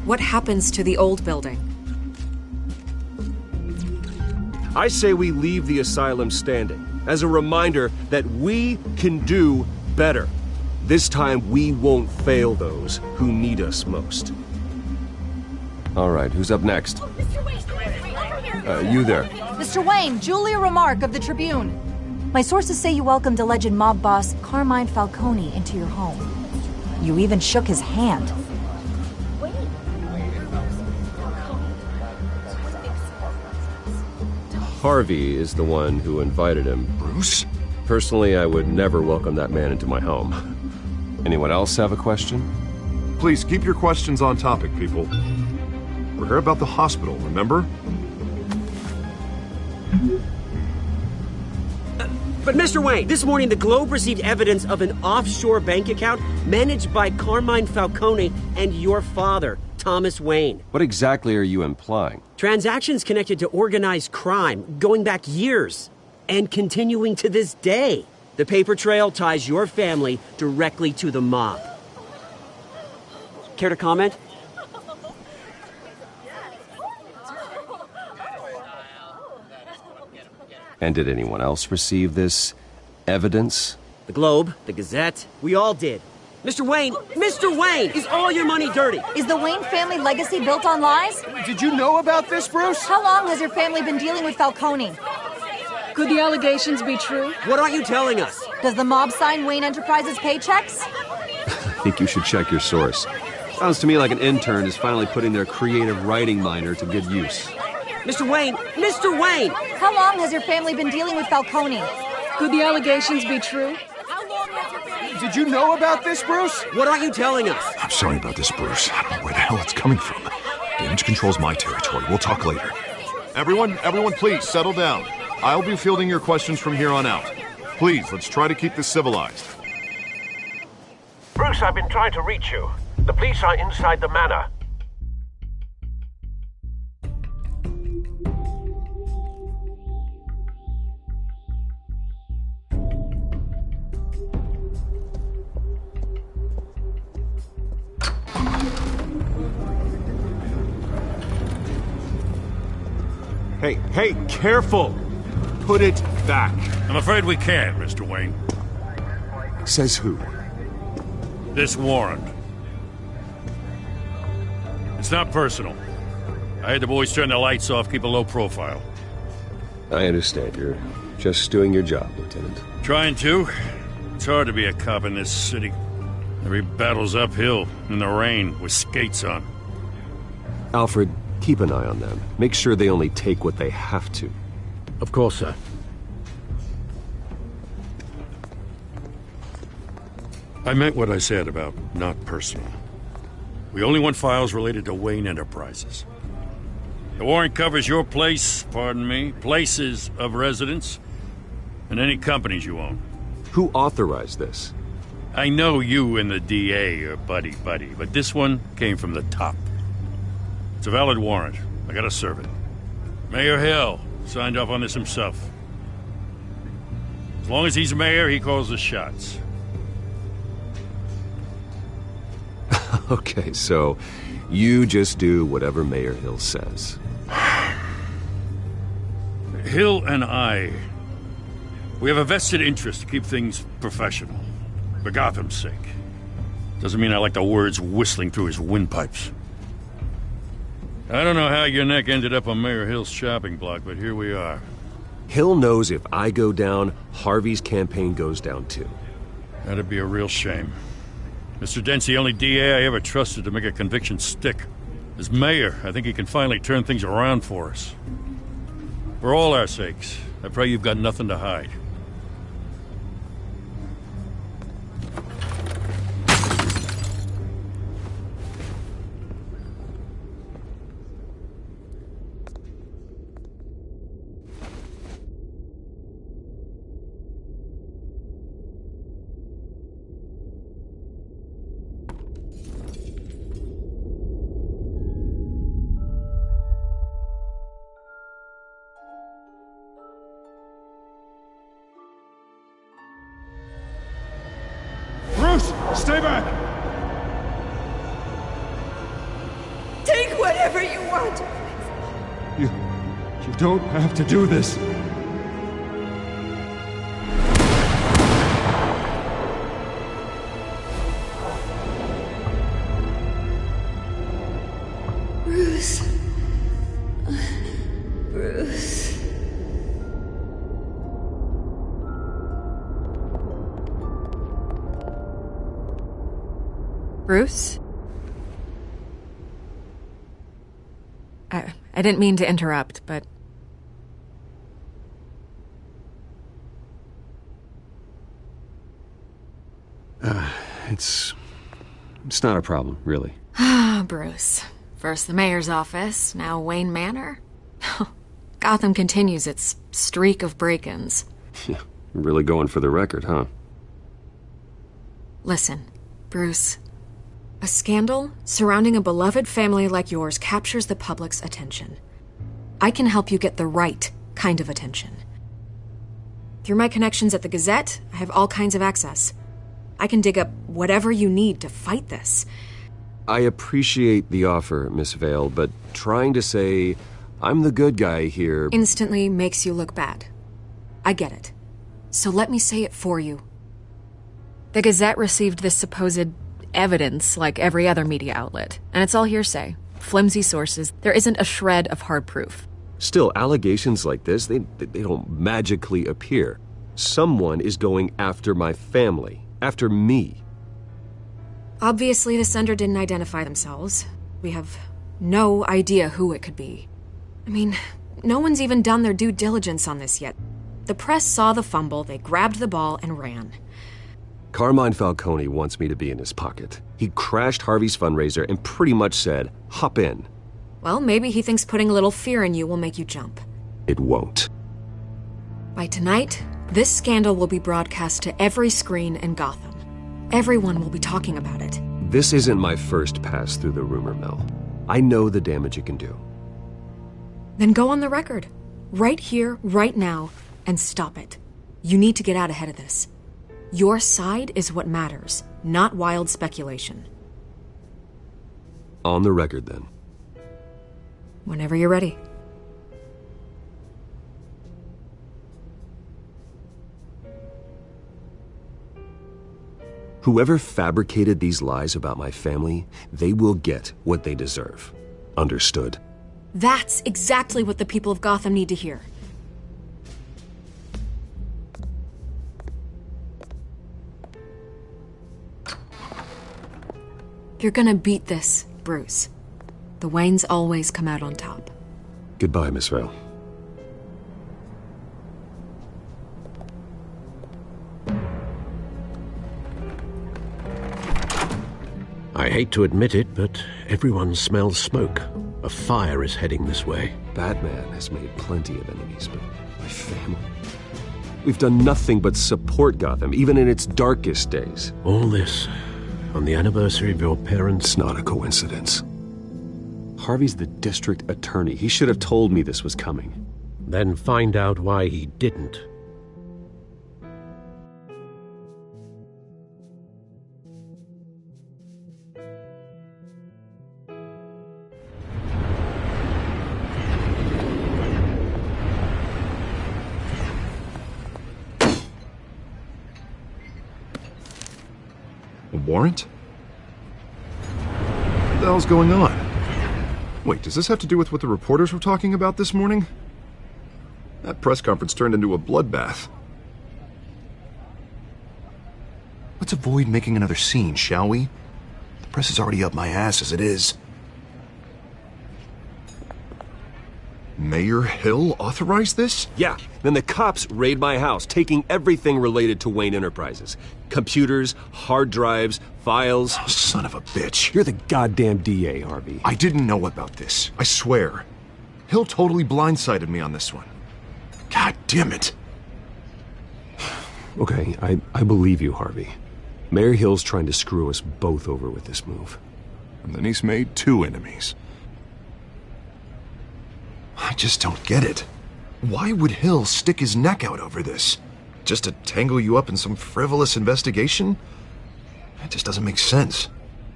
What happens to the old building? I say we leave the asylum standing as a reminder that we can do better. This time we won't fail those who need us most. All right, who's up next? You there. Mr. Wayne, Julia Remark of the Tribune. My sources say you welcomed alleged mob boss Carmine Falcone into your home. You even shook his hand. Harvey is the one who invited him. Bruce? Personally, I would never welcome that man into my home. Anyone else have a question? Please keep your questions on topic, people. We're here about the hospital, remember? But Mr. Wayne, this morning the Globe received evidence of an offshore bank account managed by Carmine Falcone and your father, Thomas Wayne. What exactly are you implying? Transactions connected to organized crime going back years and continuing to this day. The paper trail ties your family directly to the mob. Care to comment? And did anyone else receive this evidence? The Globe, the Gazette, we all did. Mr. Wayne, is all your money dirty? Is the Wayne family legacy built on lies? Did you know about this, Bruce? How long has your family been dealing with Falcone? Could the allegations be true? What aren't you telling us? Does the mob sign Wayne Enterprises paychecks? I think you should check your source. Sounds to me like an intern is finally putting their creative writing minor to good use. Mr. Wayne! How long has your family been dealing with Falcone? Could the allegations be true? Did you know about this, Bruce? What aren't you telling us? I'm sorry about this, Bruce. I don't know where the hell it's coming from. Damage control's my territory. We'll talk later. Everyone, please, settle down. I'll be fielding your questions from here on out. Please, let's try to keep this civilized. Bruce, I've been trying to reach you. The police are inside the manor. Hey, careful! Put it back. I'm afraid we can't, Mr. Wayne. Says who? This warrant. It's not personal. I had the boys turn the lights off, keep a low profile. I understand. You're just doing your job, Lieutenant. Trying to. It's hard to be a cop in this city. Every battle's uphill, in the rain, with skates on. Alfred, keep an eye on them. Make sure they only take what they have to. Of course, sir. I meant what I said about not personal. We only want files related to Wayne Enterprises. The warrant covers your place, places of residence, and any companies you own. Who authorized this? I know you and the DA are buddy-buddy, but this one came from the top. It's a valid warrant. I gotta serve it. Mayor Hill signed off on this himself. As long as he's mayor, he calls the shots. Okay, so you just do whatever Mayor Hill says. Hill and I, we have a vested interest to keep things professional. For Gotham's sake. Doesn't mean I like the words whistling through his windpipes. I don't know how your neck ended up on Mayor Hill's shopping block, but here we are. Hill knows if I go down, Harvey's campaign goes down too. That'd be a real shame. Mr. Dent's the only DA I ever trusted to make a conviction stick. As mayor, I think he can finally turn things around for us. For all our sakes, I pray you've got nothing to hide. Bruce, stay back! Take whatever you want. You don't have to do this. Bruce. Bruce? I didn't mean to interrupt, but... It's not a problem, really. Ah, Bruce. First the mayor's office, now Wayne Manor. Gotham continues its streak of break-ins. Yeah, really going for the record, huh? Listen, Bruce. A scandal surrounding a beloved family like yours captures the public's attention. I can help you get the right kind of attention. Through my connections at the Gazette, I have all kinds of access. I can dig up whatever you need to fight this. I appreciate the offer, Miss Vale, but trying to say I'm the good guy here instantly makes you look bad. I get it. So let me say it for you. The Gazette received this supposed evidence like every other media outlet, and it's all hearsay. Flimsy sources. There isn't a shred of hard proof. Still, allegations like this, they don't magically appear. Someone is going after my family. After me. Obviously, the sender didn't identify themselves. We have no idea who it could be. I mean, no one's even done their due diligence on this yet. The press saw the fumble, they grabbed the ball and ran. Carmine Falcone wants me to be in his pocket. He crashed Harvey's fundraiser and pretty much said, hop in. Well, maybe he thinks putting a little fear in you will make you jump. It won't. By tonight, this scandal will be broadcast to every screen in Gotham. Everyone will be talking about it. This isn't my first pass through the rumor mill. I know the damage it can do. Then go on the record. Right here, right now, and stop it. You need to get out ahead of this. Your side is what matters, not wild speculation. On the record, then. Whenever you're ready. Whoever fabricated these lies about my family, they will get what they deserve. Understood? That's exactly what the people of Gotham need to hear. You're gonna beat this, Bruce. The Waynes always come out on top. Goodbye, Miss Vale. I hate to admit it, but everyone smells smoke. A fire is heading this way. Batman has made plenty of enemies, but my family... We've done nothing but support Gotham, even in its darkest days. All this on the anniversary of your parents'... It's not a coincidence. Harvey's the district attorney. He should have told me this was coming. Then find out why he didn't. A warrant? What the hell's going on? Wait, does this have to do with what the reporters were talking about this morning? That press conference turned into a bloodbath. Let's avoid making another scene, shall we? The press is already up my ass as it is. Mayor Hill authorized this? Yeah, then the cops raid my house, taking everything related to Wayne Enterprises. Computers, hard drives, files. Oh, son of a bitch. You're the goddamn DA, Harvey. I didn't know about this. I swear. Hill totally blindsided me on this one. God damn it. Okay, I believe you, Harvey. Mayor Hill's trying to screw us both over with this move. And then he's made 2 enemies. I just don't get it. Why would Hill stick his neck out over this? Just to tangle you up in some frivolous investigation? It just doesn't make sense.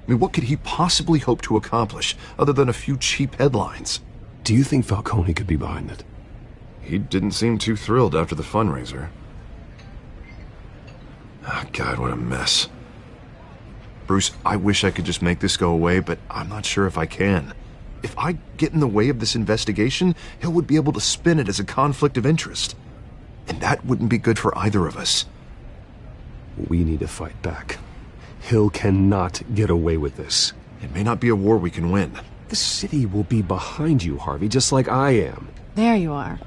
I mean, what could he possibly hope to accomplish other than a few cheap headlines? Do you think Falcone could be behind it? He didn't seem too thrilled after the fundraiser. Oh, God, what a mess. Bruce, I wish I could just make this go away, but I'm not sure if I can. If I get in the way of this investigation, Hill would be able to spin it as a conflict of interest. And that wouldn't be good for either of us. We need to fight back. Hill cannot get away with this. It may not be a war we can win. The city will be behind you, Harvey, just like I am. There you are.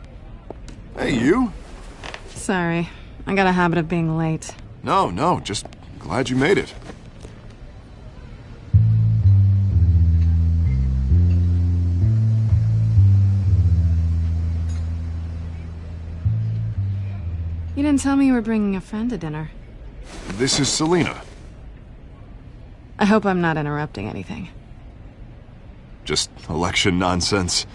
Hey, you? Sorry. I got a habit of being late. No, just glad you made it. You didn't tell me you were bringing a friend to dinner. This is Selina. I hope I'm not interrupting anything. Just election nonsense.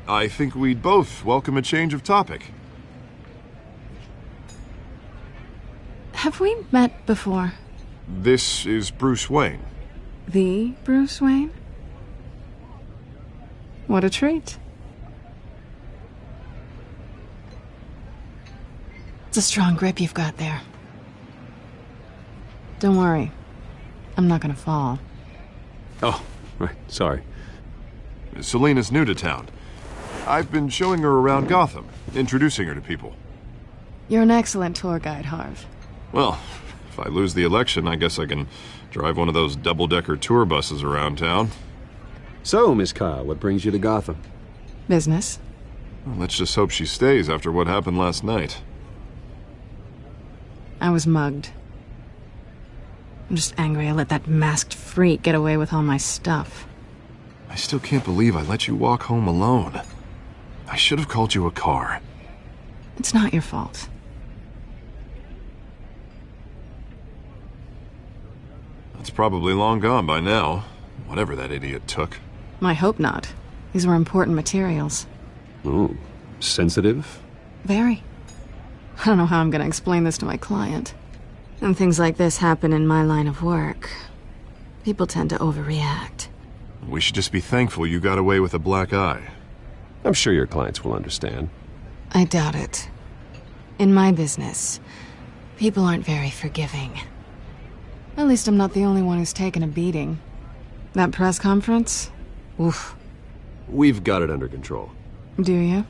I think we'd both welcome a change of topic. Have we met before? This is Bruce Wayne. The Bruce Wayne? What a treat. It's a strong grip you've got there. Don't worry. I'm not gonna fall. Oh, right. Sorry. Selina's new to town. I've been showing her around Gotham, introducing her to people. You're an excellent tour guide, Harv. Well, if I lose the election, I guess I can drive one of those double-decker tour buses around town. So, Miss Kyle, what brings you to Gotham? Business. Well, let's just hope she stays after what happened last night. I was mugged. I'm just angry I let that masked freak get away with all my stuff. I still can't believe I let you walk home alone. I should have called you a car. It's not your fault. It's probably long gone by now, whatever that idiot took. I hope not. These were important materials. Ooh, sensitive? Very. I don't know how I'm gonna explain this to my client. And things like this happen in my line of work. People tend to overreact. We should just be thankful you got away with a black eye. I'm sure your clients will understand. I doubt it. In my business, people aren't very forgiving. At least I'm not the only one who's taken a beating. That press conference? Oof. We've got it under control. Do you?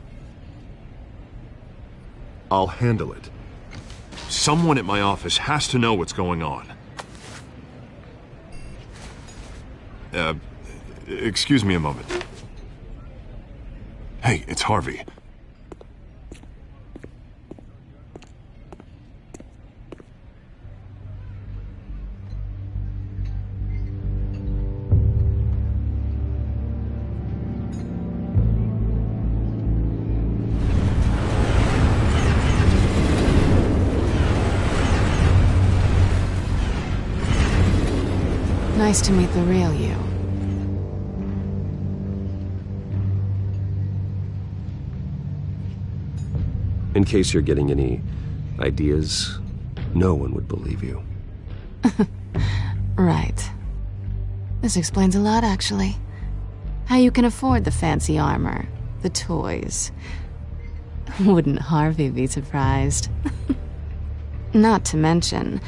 I'll handle it. Someone at my office has to know what's going on. Excuse me a moment. Hey, it's Harvey. Nice to meet the real you. In case you're getting any ideas, no one would believe you. Right. This explains a lot, actually. How you can afford the fancy armor, the toys. Wouldn't Harvey be surprised? Not to mention,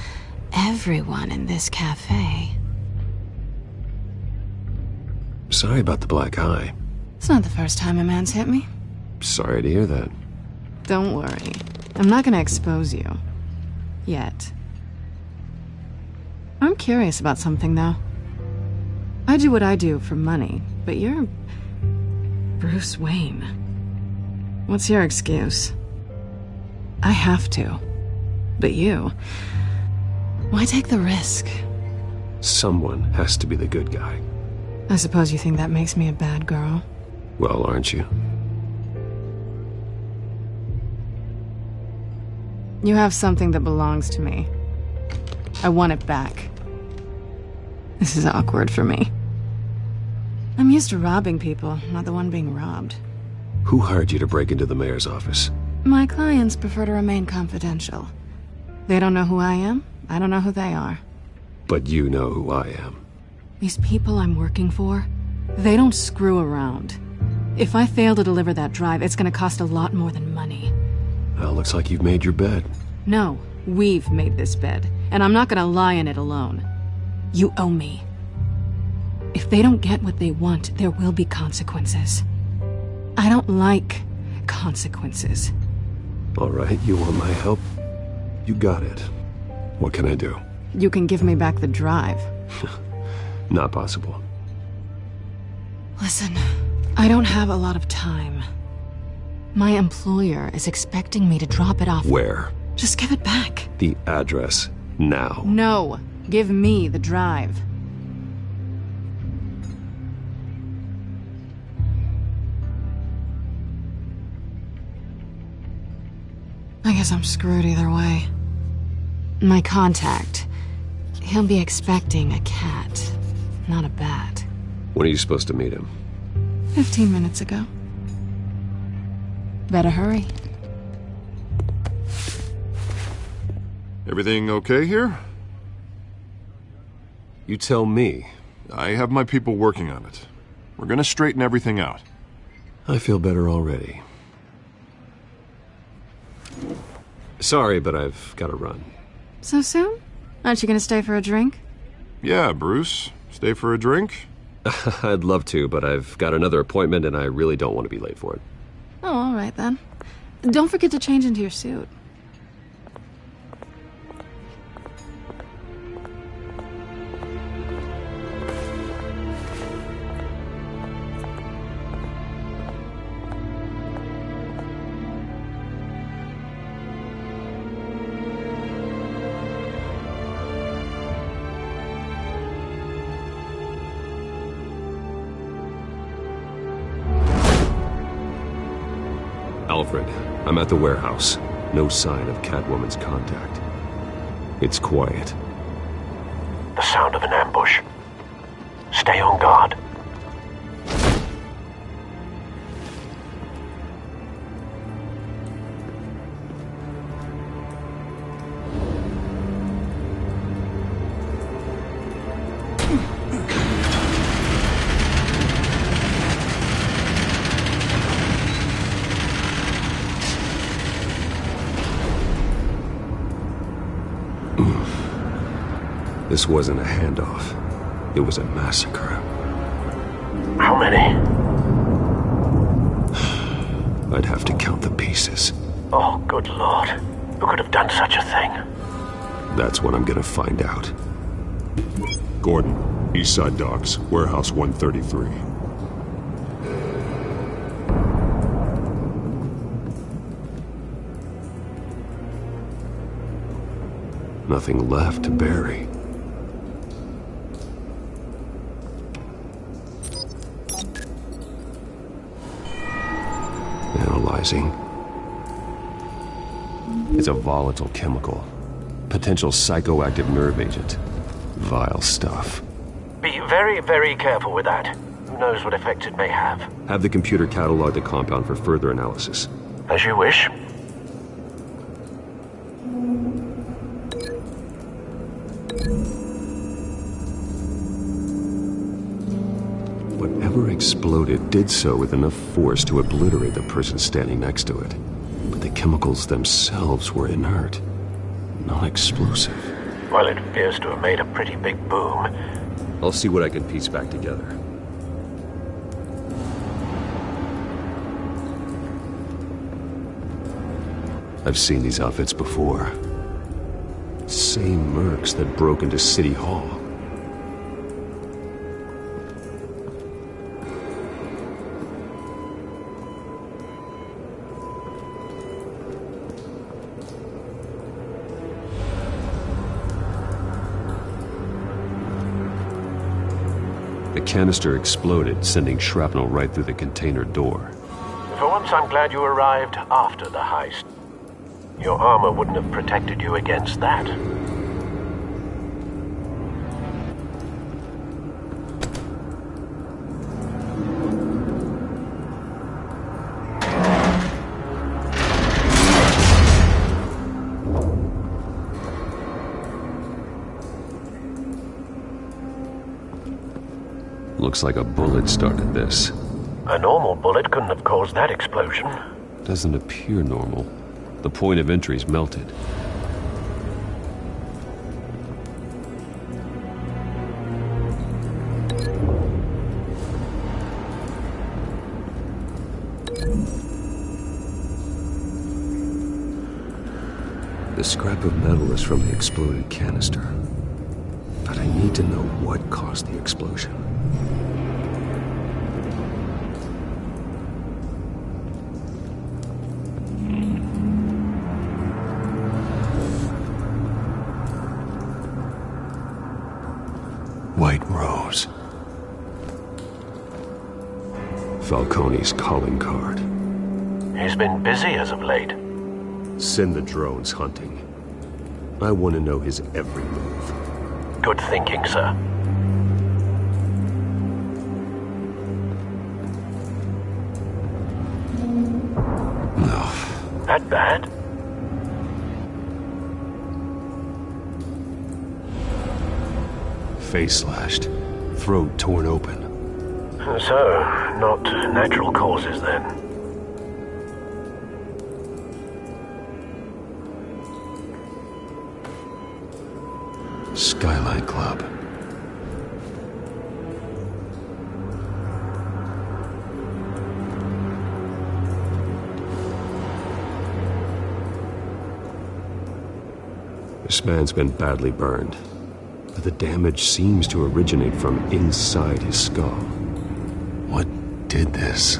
everyone in this cafe. Sorry about the black eye. It's not the first time a man's hit me. Sorry to hear that. Don't worry. I'm not gonna expose you. Yet. I'm curious about something, though. I do what I do for money, but you're... Bruce Wayne. What's your excuse? I have to. But you... Why take the risk? Someone has to be the good guy. I suppose you think that makes me a bad girl. Well, aren't you? You have something that belongs to me. I want it back. This is awkward for me. I'm used to robbing people, not the one being robbed. Who hired you to break into the mayor's office? My clients prefer to remain confidential. They don't know who I am. I don't know who they are. But you know who I am. These people I'm working for, they don't screw around. If I fail to deliver that drive, it's gonna cost a lot more than money. Well, looks like you've made your bed. No, we've made this bed, and I'm not gonna lie in it alone. You owe me. If they don't get what they want, there will be consequences. I don't like consequences. All right, you want my help? You got it. What can I do? You can give me back the drive. Not possible. Listen, I don't have a lot of time. My employer is expecting me to drop it off. Where? Just give it back. The address, now. No, give me the drive. I guess I'm screwed either way. My contact, he'll be expecting a cat, not a bat. When are you supposed to meet him? 15 minutes ago. Better hurry. Everything okay here? You tell me. I have my people working on it. We're gonna straighten everything out. I feel better already. Sorry, but I've got to run. So soon? Aren't you gonna stay for a drink? Yeah, Bruce. Stay for a drink? I'd love to, but I've got another appointment and I really don't want to be late for it. Oh, all right then. Don't forget to change into your suit. Alfred, I'm at the warehouse. No sign of Catwoman's contact. It's quiet. The sound of an ambush. Stay on guard. This wasn't a handoff. It was a massacre. How many? I'd have to count the pieces. Oh, good Lord. Who could have done such a thing? That's what I'm gonna find out. Gordon, Eastside Docks, Warehouse 133. Nothing left to bury. Analyzing. It's a volatile chemical. Potential psychoactive nerve agent. Vile stuff. Be very, very careful with that. Who knows what effect it may have. Have the computer catalog the compound for further analysis. As you wish. Whatever exploded did so with enough force to obliterate the person standing next to it. But the chemicals themselves were inert, not explosive. Well, it appears to have made a pretty big boom. I'll see what I can piece back together. I've seen these outfits before. Same mercs that broke into City Hall. The canister exploded, sending shrapnel right through the container door. For once, I'm glad you arrived after the heist. Your armor wouldn't have protected you against that. Looks like a bullet started this. A normal bullet couldn't have caused that explosion. Doesn't appear normal. The point of entry's melted. The scrap of metal is from the exploded canister. I need to know what caused the explosion. White Rose. Falcone's calling card. He's been busy as of late. Send the drones hunting. I want to know his every move. Good thinking, sir. No. That bad? Face slashed. Throat torn open. So, not natural causes then. Skyline Club. This man's been badly burned, but the damage seems to originate from inside his skull. What did this?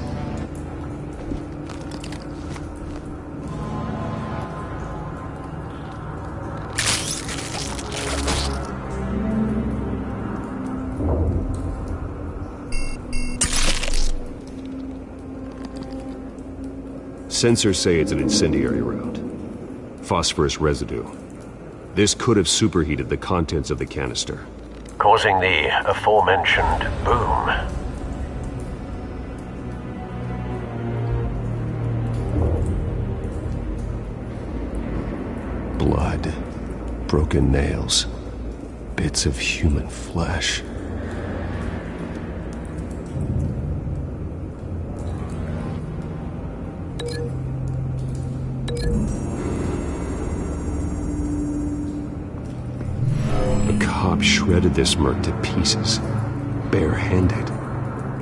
Sensors say it's an incendiary round. Phosphorus residue. This could have superheated the contents of the canister, causing the aforementioned boom. Blood, broken nails, bits of human flesh. Shredded this merc to pieces, bare-handed.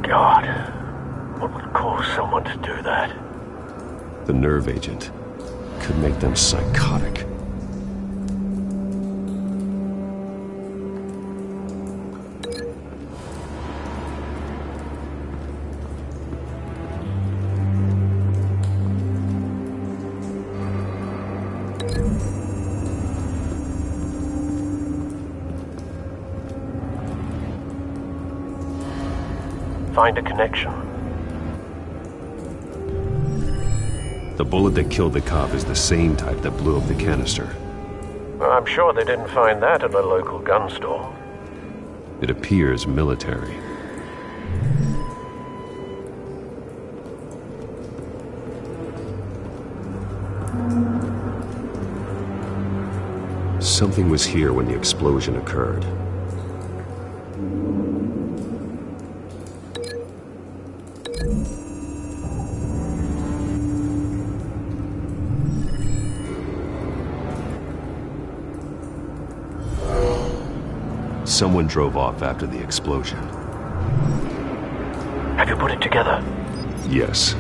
God, what would cause someone to do that? The nerve agent could make them psychotic. Find a connection. The bullet that killed the cop is the same type that blew up the canister. Well, I'm sure they didn't find that in a local gun store. It appears military. Something was here when the explosion occurred. Someone drove off after the explosion. Have you put it together? Yes.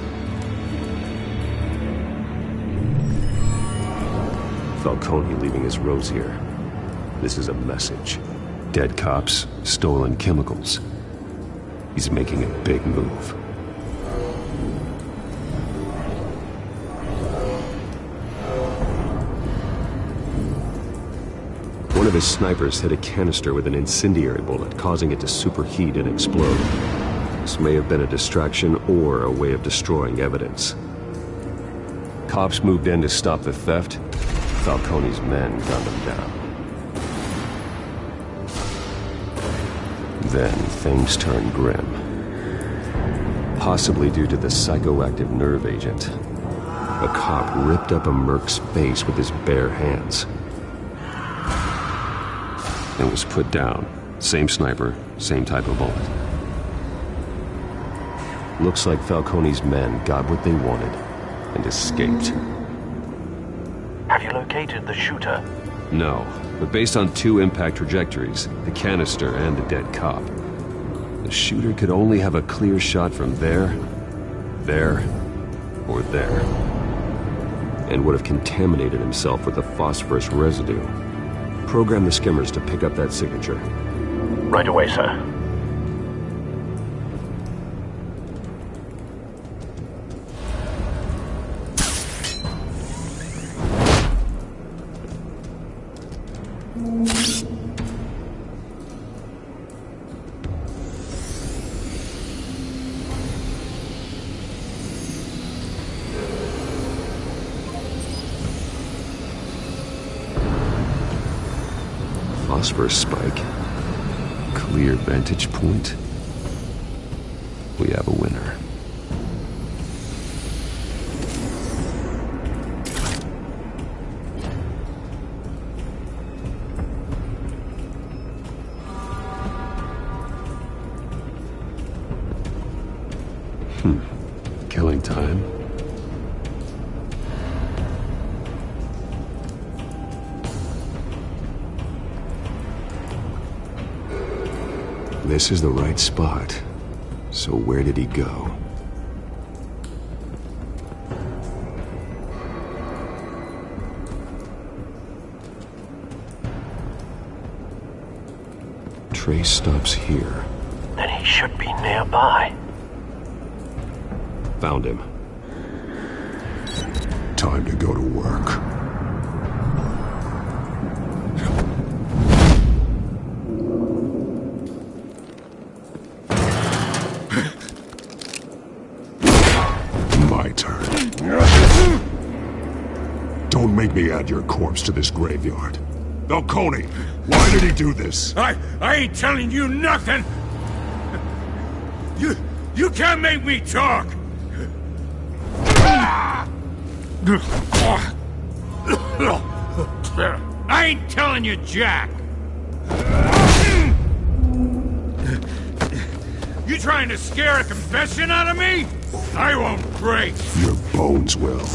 Falcone leaving his rose here. This is a message. Dead cops, stolen chemicals. He's making a big move. One of his snipers hit a canister with an incendiary bullet, causing it to superheat and explode. This may have been a distraction or a way of destroying evidence. Cops moved in to stop the theft. Falcone's men gunned him down. Then things turned grim. Possibly due to the psychoactive nerve agent. A cop ripped up a merc's face with his bare hands. And was put down. Same sniper, same type of bullet. Looks like Falcone's men got what they wanted and escaped. Have you located the shooter? No, but based on 2 impact trajectories, the canister and the dead cop, the shooter could only have a clear shot from there, or there, and would have contaminated himself with the phosphorus residue. Program the skimmers to pick up that signature. Right away, sir. Phosphorus spike. Clear vantage point. We have a winner. Killing time. This is the right spot. So where did he go? Trace stops here. Then he should be nearby. Found him. Time to go to work. Don't make me add your corpse to this graveyard. Falcone, why did he do this? I ain't telling you nothing! You can't make me talk! I ain't telling you jack! You trying to scare a confession out of me? I won't break! Your bones will.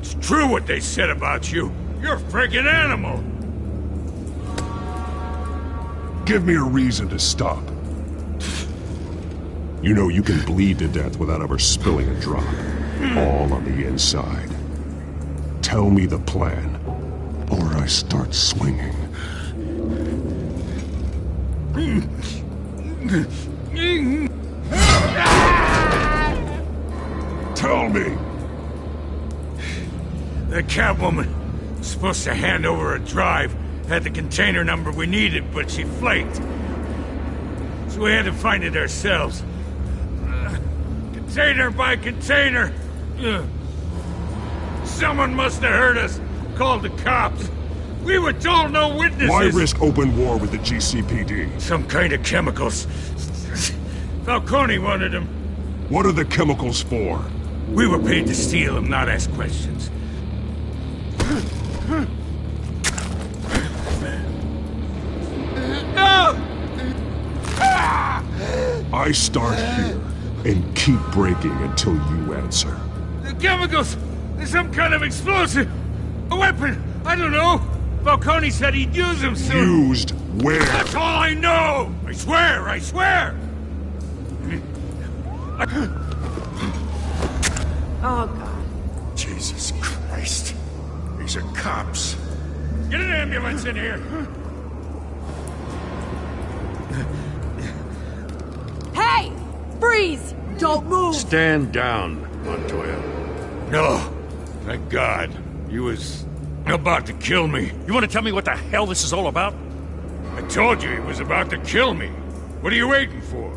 It's true what they said about you. You're a friggin' animal. Give me a reason to stop. You know you can bleed to death without ever spilling a drop. All on the inside. Tell me the plan, or I start swinging. Tell me! The Catwoman was supposed to hand over a drive, had the container number we needed, but she flaked. So we had to find it ourselves. Container by container. Someone must have heard us, called the cops. We were told no witnesses. Why risk open war with the GCPD? Some kind of chemicals. Falcone wanted them. What are the chemicals for? We were paid to steal them, not ask questions. I start here and keep breaking until you answer. The chemicals! There's some kind of explosive! A weapon! I don't know! Falcone said he'd use them soon! Used where? That's all I know! I swear! I swear! Oh, God. Jesus Christ. These are cops. Get an ambulance in here! Hey! Freeze! Don't move! Stand down, Montoya. No. Thank God. He was about to kill me. You want to tell me what the hell this is all about? I told you he was about to kill me. What are you waiting for?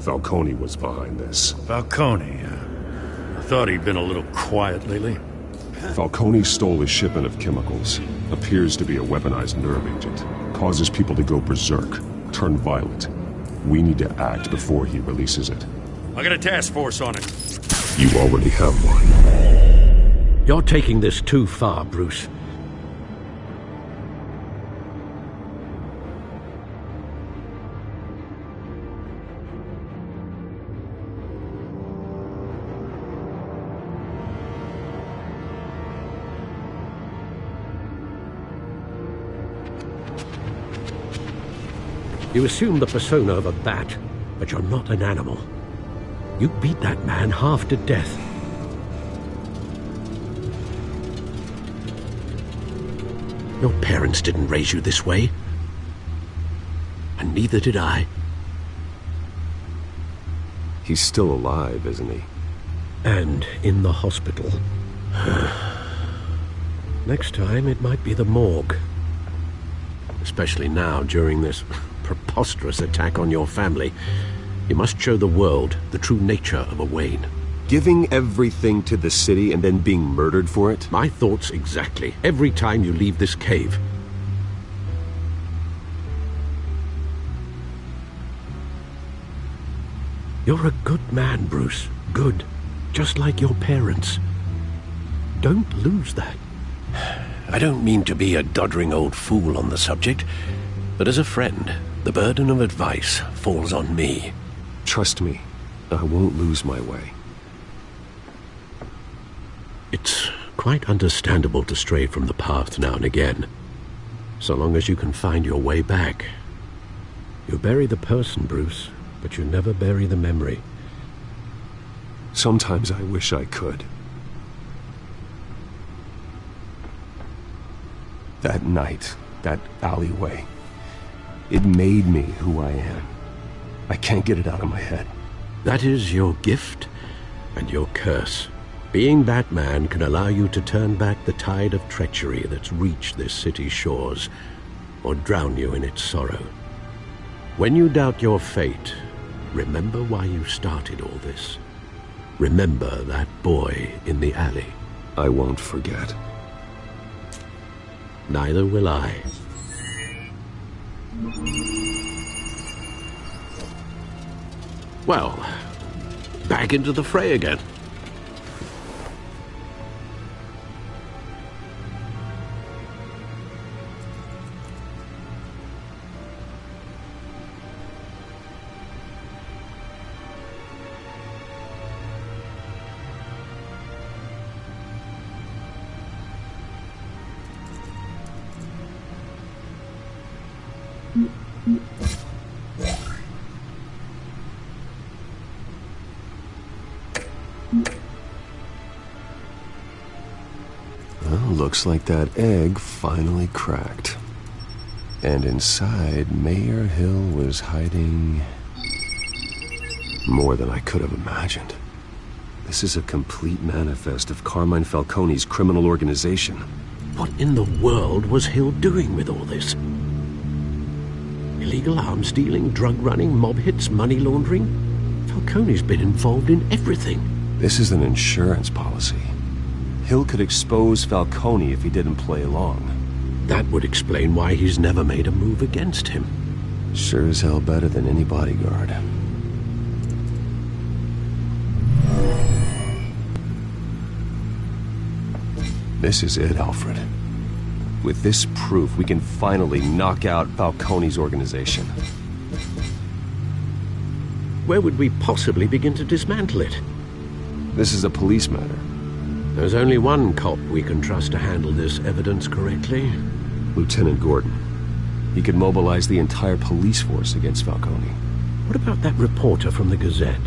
Falcone was behind this. Falcone, I thought he'd been a little quiet lately. Falcone stole a shipment of chemicals. Appears to be a weaponized nerve agent. Causes people to go berserk, turn violent. We need to act before he releases it. I got a task force on it. You already have one. You're taking this too far, Bruce. You assume the persona of a bat, but you're not an animal. You beat that man half to death. Your parents didn't raise you this way. And neither did I. He's still alive, isn't he? And in the hospital. Next time, it might be the morgue. Especially now, during this preposterous attack on your family. You must show the world the true nature of a Wayne. Giving everything to the city and then being murdered for it? My thoughts exactly. Every time you leave this cave. You're a good man, Bruce. Good. Just like your parents. Don't lose that. I don't mean to be a doddering old fool on the subject, but as a friend, the burden of advice falls on me. Trust me, I won't lose my way. It's quite understandable to stray from the path now and again, so long as you can find your way back. You bury the person, Bruce, but you never bury the memory. Sometimes I wish I could. That night, that alleyway, it made me who I am. I can't get it out of my head. That is your gift and your curse. Being Batman can allow you to turn back the tide of treachery that's reached this city's shores, or drown you in its sorrow. When you doubt your fate, remember why you started all this. Remember that boy in the alley. I won't forget. Neither will I. Well, back into the fray again. Looks like that egg finally cracked. And inside, Mayor Hill was hiding more than I could have imagined. This is a complete manifest of Carmine Falcone's criminal organization. What in the world was Hill doing with all this? Illegal arms dealing, drug running, mob hits, money laundering? Falcone's been involved in everything. This is an insurance policy. Hill could expose Falcone if he didn't play along. That would explain why he's never made a move against him. Sure as hell better than any bodyguard. This is it, Alfred. With this proof, we can finally knock out Falcone's organization. Where would we possibly begin to dismantle it? This is a police matter. There's only one cop we can trust to handle this evidence correctly. Lieutenant Gordon. He could mobilize the entire police force against Falcone. What about that reporter from the Gazette?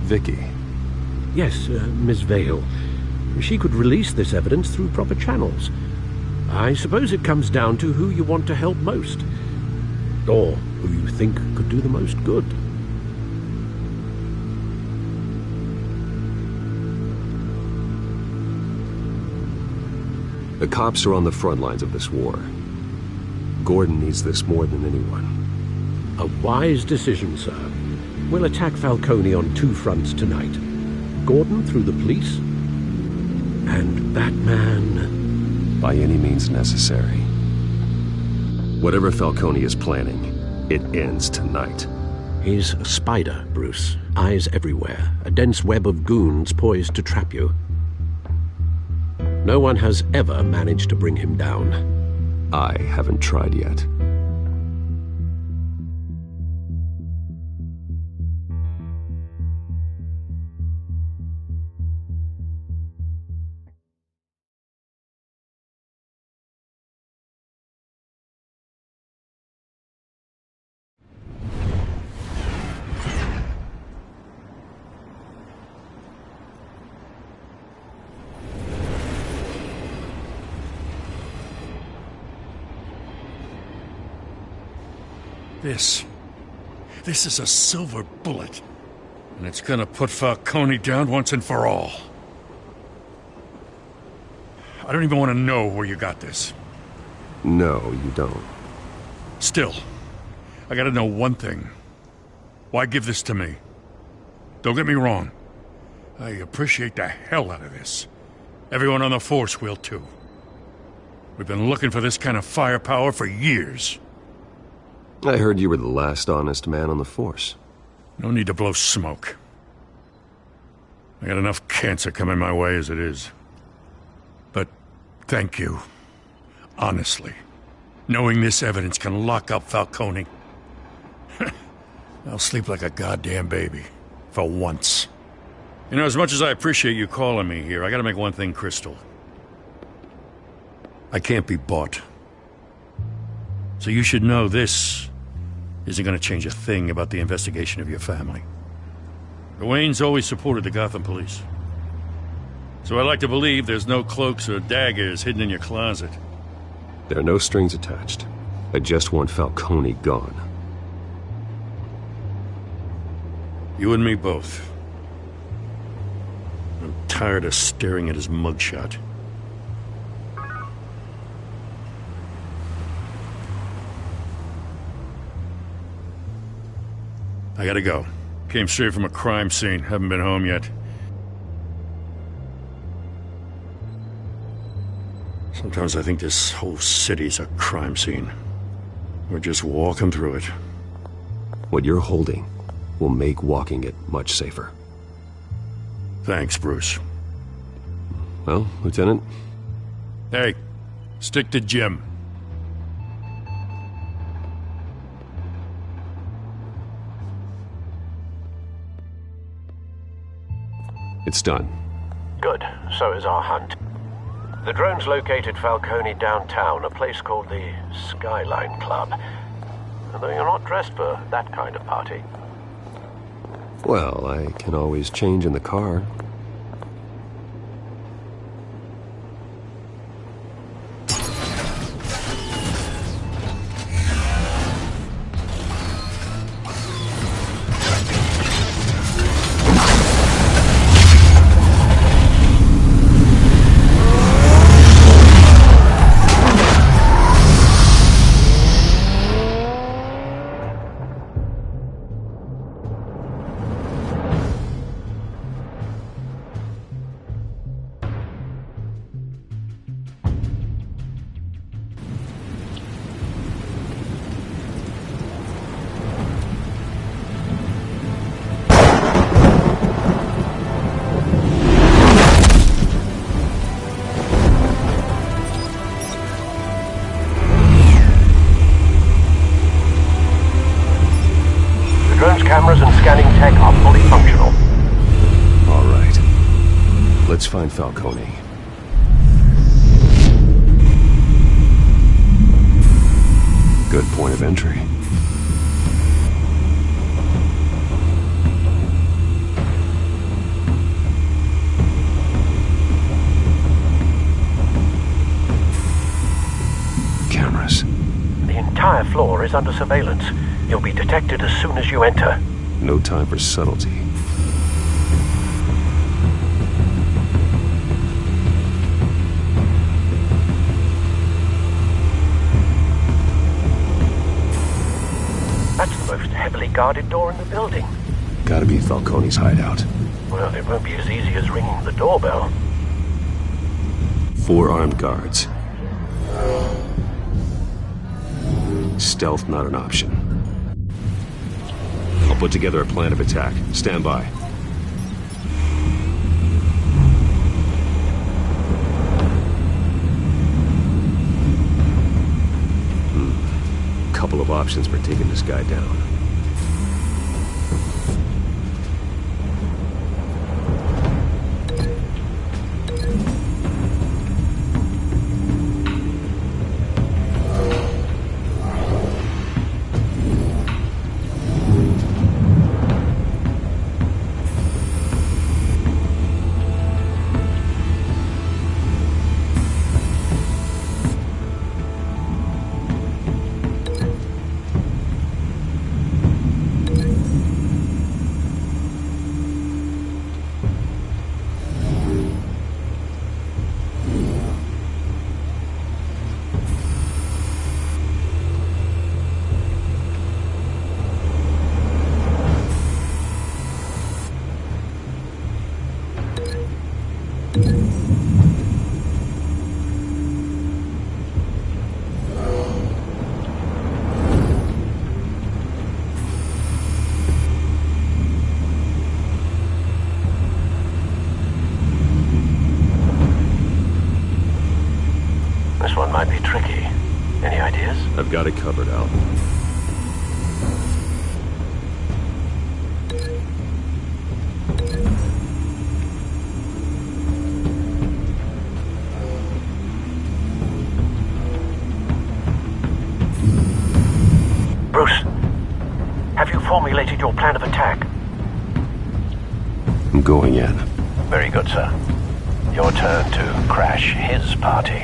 Vicky. Yes, Miss Vale. She could release this evidence through proper channels. I suppose it comes down to who you want to help most. Or who you think could do the most good. The cops are on the front lines of this war. Gordon needs this more than anyone. A wise decision, sir. We'll attack Falcone on two fronts tonight. Gordon through the police, and Batman... by any means necessary. Whatever Falcone is planning, it ends tonight. He's a spider, Bruce. Eyes everywhere. A dense web of goons poised to trap you. No one has ever managed to bring him down. I haven't tried yet. This is a silver bullet. And it's gonna put Falcone down once and for all. I don't even want to know where you got this. No, you don't. Still, I gotta know one thing. Why give this to me? Don't get me wrong. I appreciate the hell out of this. Everyone on the force will too. We've been looking for this kind of firepower for years. I heard you were the last honest man on the force. No need to blow smoke. I got enough cancer coming my way as it is. But thank you. Honestly. Knowing this evidence can lock up Falcone. I'll sleep like a goddamn baby. For once. You know, as much as I appreciate you calling me here, I gotta make one thing crystal. I can't be bought. So you should know this isn't gonna change a thing about the investigation of your family. The Waynes always supported the Gotham police. So I like to believe there's no cloaks or daggers hidden in your closet. There are no strings attached. I just want Falcone gone. You and me both. I'm tired of staring at his mugshot. I gotta go. Came straight from a crime scene. Haven't been home yet. Sometimes I think this whole city's a crime scene. We're just walking through it. What you're holding will make walking it much safer. Thanks, Bruce. Well, Lieutenant? Hey, stick to Jim. It's done. Good. So is our hunt. The drones located Falcone downtown, a place called the Skyline Club. Although you're not dressed for that kind of party. Well, I can always change in the car. Cameras and scanning tech are fully functional. All right. Let's find Falcone. Good point of entry. Cameras. The entire floor is under surveillance. You'll be detected as soon as you enter. No time for subtlety. That's the most heavily guarded door in the building. Gotta be Falcone's hideout. Well, it won't be as easy as ringing the doorbell. 4 armed guards. Stealth not an option. I'll put together a plan of attack. Stand by. Couple of options for taking this guy down. Yes? I've got it covered, Al. Bruce, have you formulated your plan of attack? I'm going in. Very good, sir. Your turn to crash his party.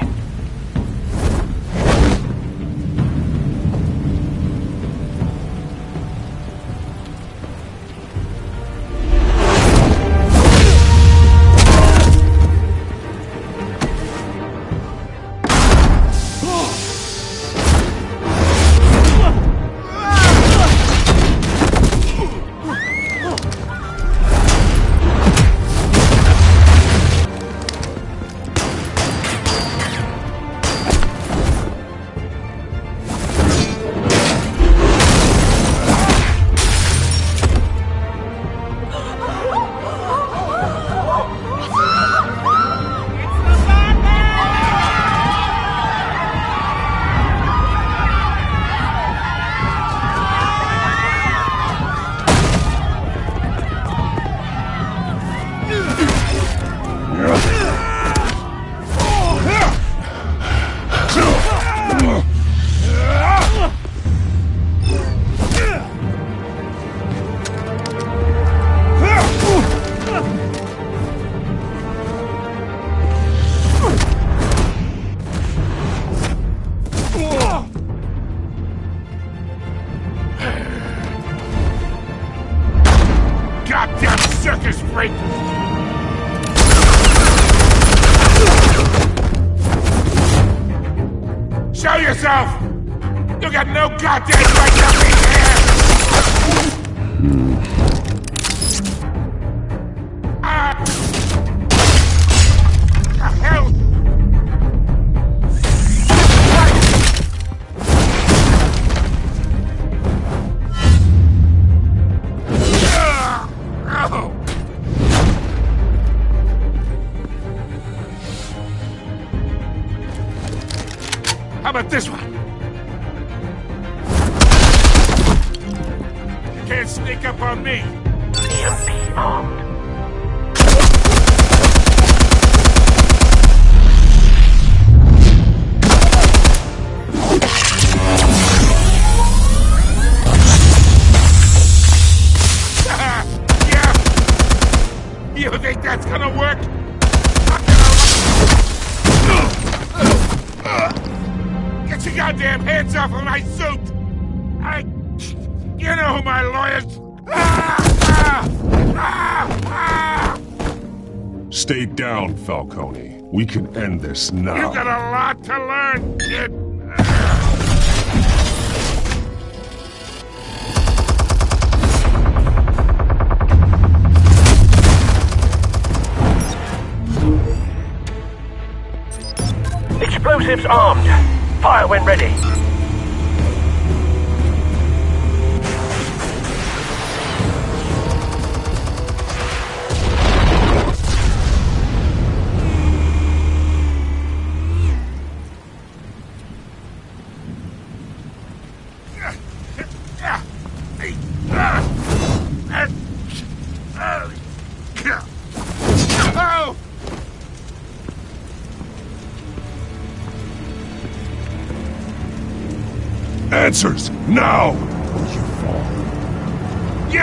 Goddamn circus freak! Show yourself! You got no goddamn right to be here! The hell? How about this one? You can't sneak up on me. EMP armed. Yeah. You think that's gonna work? Get your goddamn hands off of my suit! You know who my lawyers... Stay down, Falcone. We can end this now. You got a lot to learn, kid. Explosives armed. Fire when ready. Answers, now! You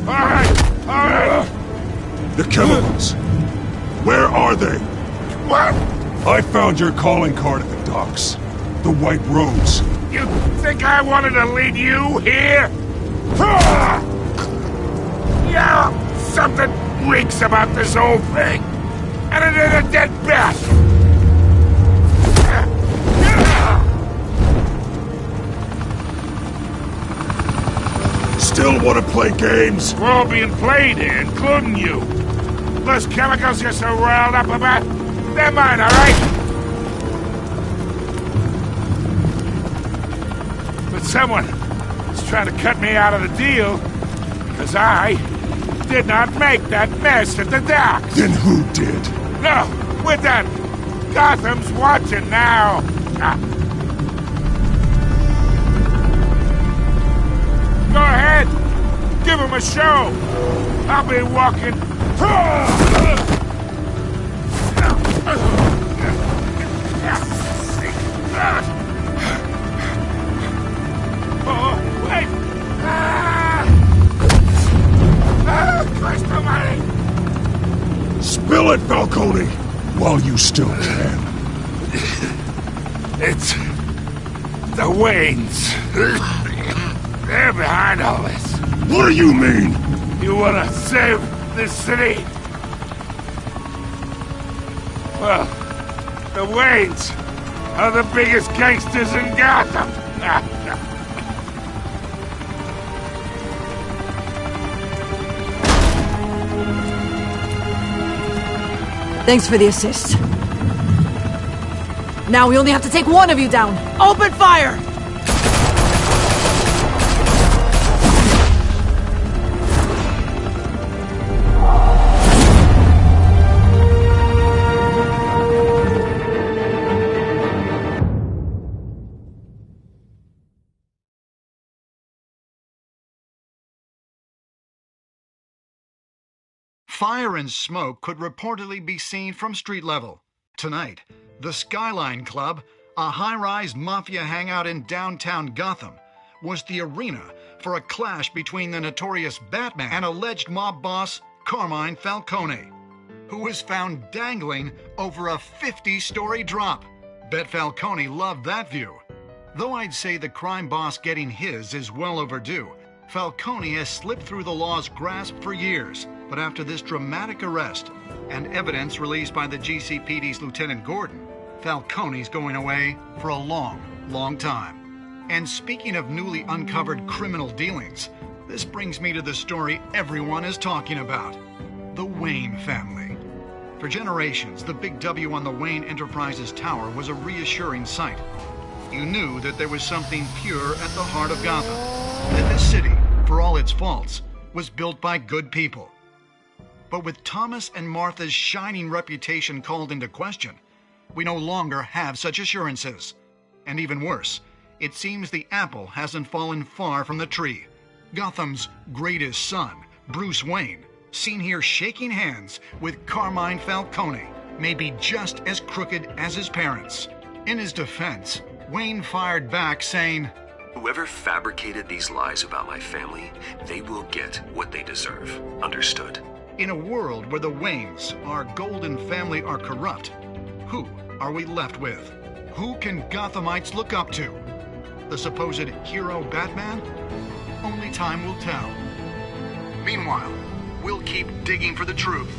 Alright! The chemicals. Where are they? What? I found your calling card at the docks. The White Rose. You think I wanted to lead you here? Yeah, something reeks about this whole thing. And it is a dead bat. Still want to play games? We're all being played here, including you. Those chemicals you're so riled up about, they're mine, all right? But someone is trying to cut me out of the deal because I did not make that mess at the docks. Then who did? No, we're done. Gotham's watching now! Go ahead! Give him a show! I'll be walking... Oh, wait! Christ almighty! Spill it, Falcone, while you still can. It's... the Waynes. They're behind all this. What do you mean? You want to save this city? Well, the Waynes are the biggest gangsters in Gotham. Thanks for the assist. Now we only have to take one of you down. Open fire! Fire and smoke could reportedly be seen from street level. Tonight, the Skyline Club, a high-rise mafia hangout in downtown Gotham, was the arena for a clash between the notorious Batman and alleged mob boss Carmine Falcone, who was found dangling over a 50-story drop. Bet Falcone loved that view. Though I'd say the crime boss getting his is well overdue, Falcone has slipped through the law's grasp for years. But after this dramatic arrest and evidence released by the GCPD's Lieutenant Gordon, Falcone's going away for a long, long time. And speaking of newly uncovered criminal dealings, this brings me to the story everyone is talking about: the Wayne family. For generations, the big W on the Wayne Enterprises Tower was a reassuring sight. You knew that there was something pure at the heart of Gotham, that this city, for all its faults, was built by good people. But with Thomas and Martha's shining reputation called into question, we no longer have such assurances. And even worse, it seems the apple hasn't fallen far from the tree. Gotham's greatest son, Bruce Wayne, seen here shaking hands with Carmine Falcone, may be just as crooked as his parents. In his defense, Wayne fired back saying, "Whoever fabricated these lies about my family, they will get what they deserve. Understood?" In a world where the Waynes, our golden family, are corrupt, who are we left with? Who can Gothamites look up to? The supposed hero Batman? Only time will tell. Meanwhile, we'll keep digging for the truth.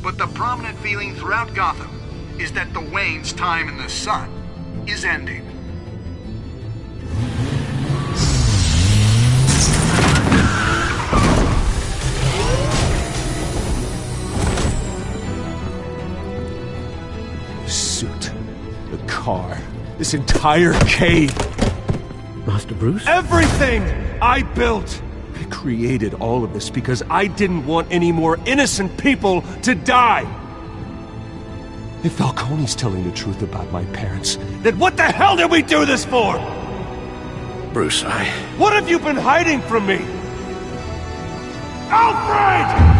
But the prominent feeling throughout Gotham is that the Waynes' time in the sun is ending. Suit, the car, this entire cave. Master Bruce? Everything I built! I created all of this because I didn't want any more innocent people to die. If Falcone's telling the truth about my parents, then what the hell did we do this for? Bruce, What have you been hiding from me? Alfred!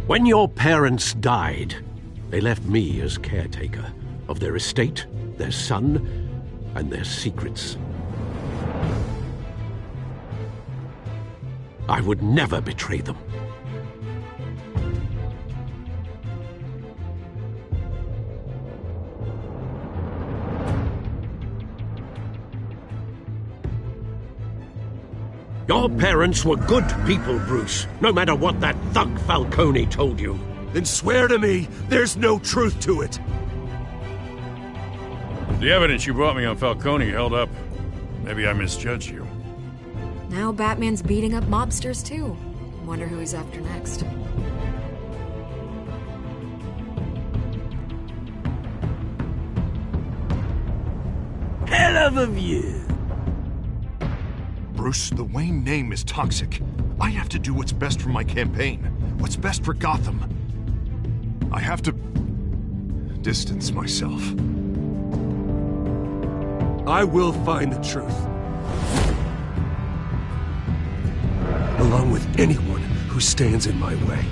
When your parents died, they left me as caretaker of their estate, their son, and their secrets. I would never betray them. Your parents were good people, Bruce, no matter what that thug Falcone told you. Then swear to me there's no truth to it. The evidence you brought me on Falcone held up. Maybe I misjudged you. Now Batman's beating up mobsters, too. Wonder who he's after next. Hell of a view. Bruce, the Wayne name is toxic. I have to do what's best for my campaign. What's best for Gotham. I have to distance myself. I will find the truth. Along with anyone who stands in my way.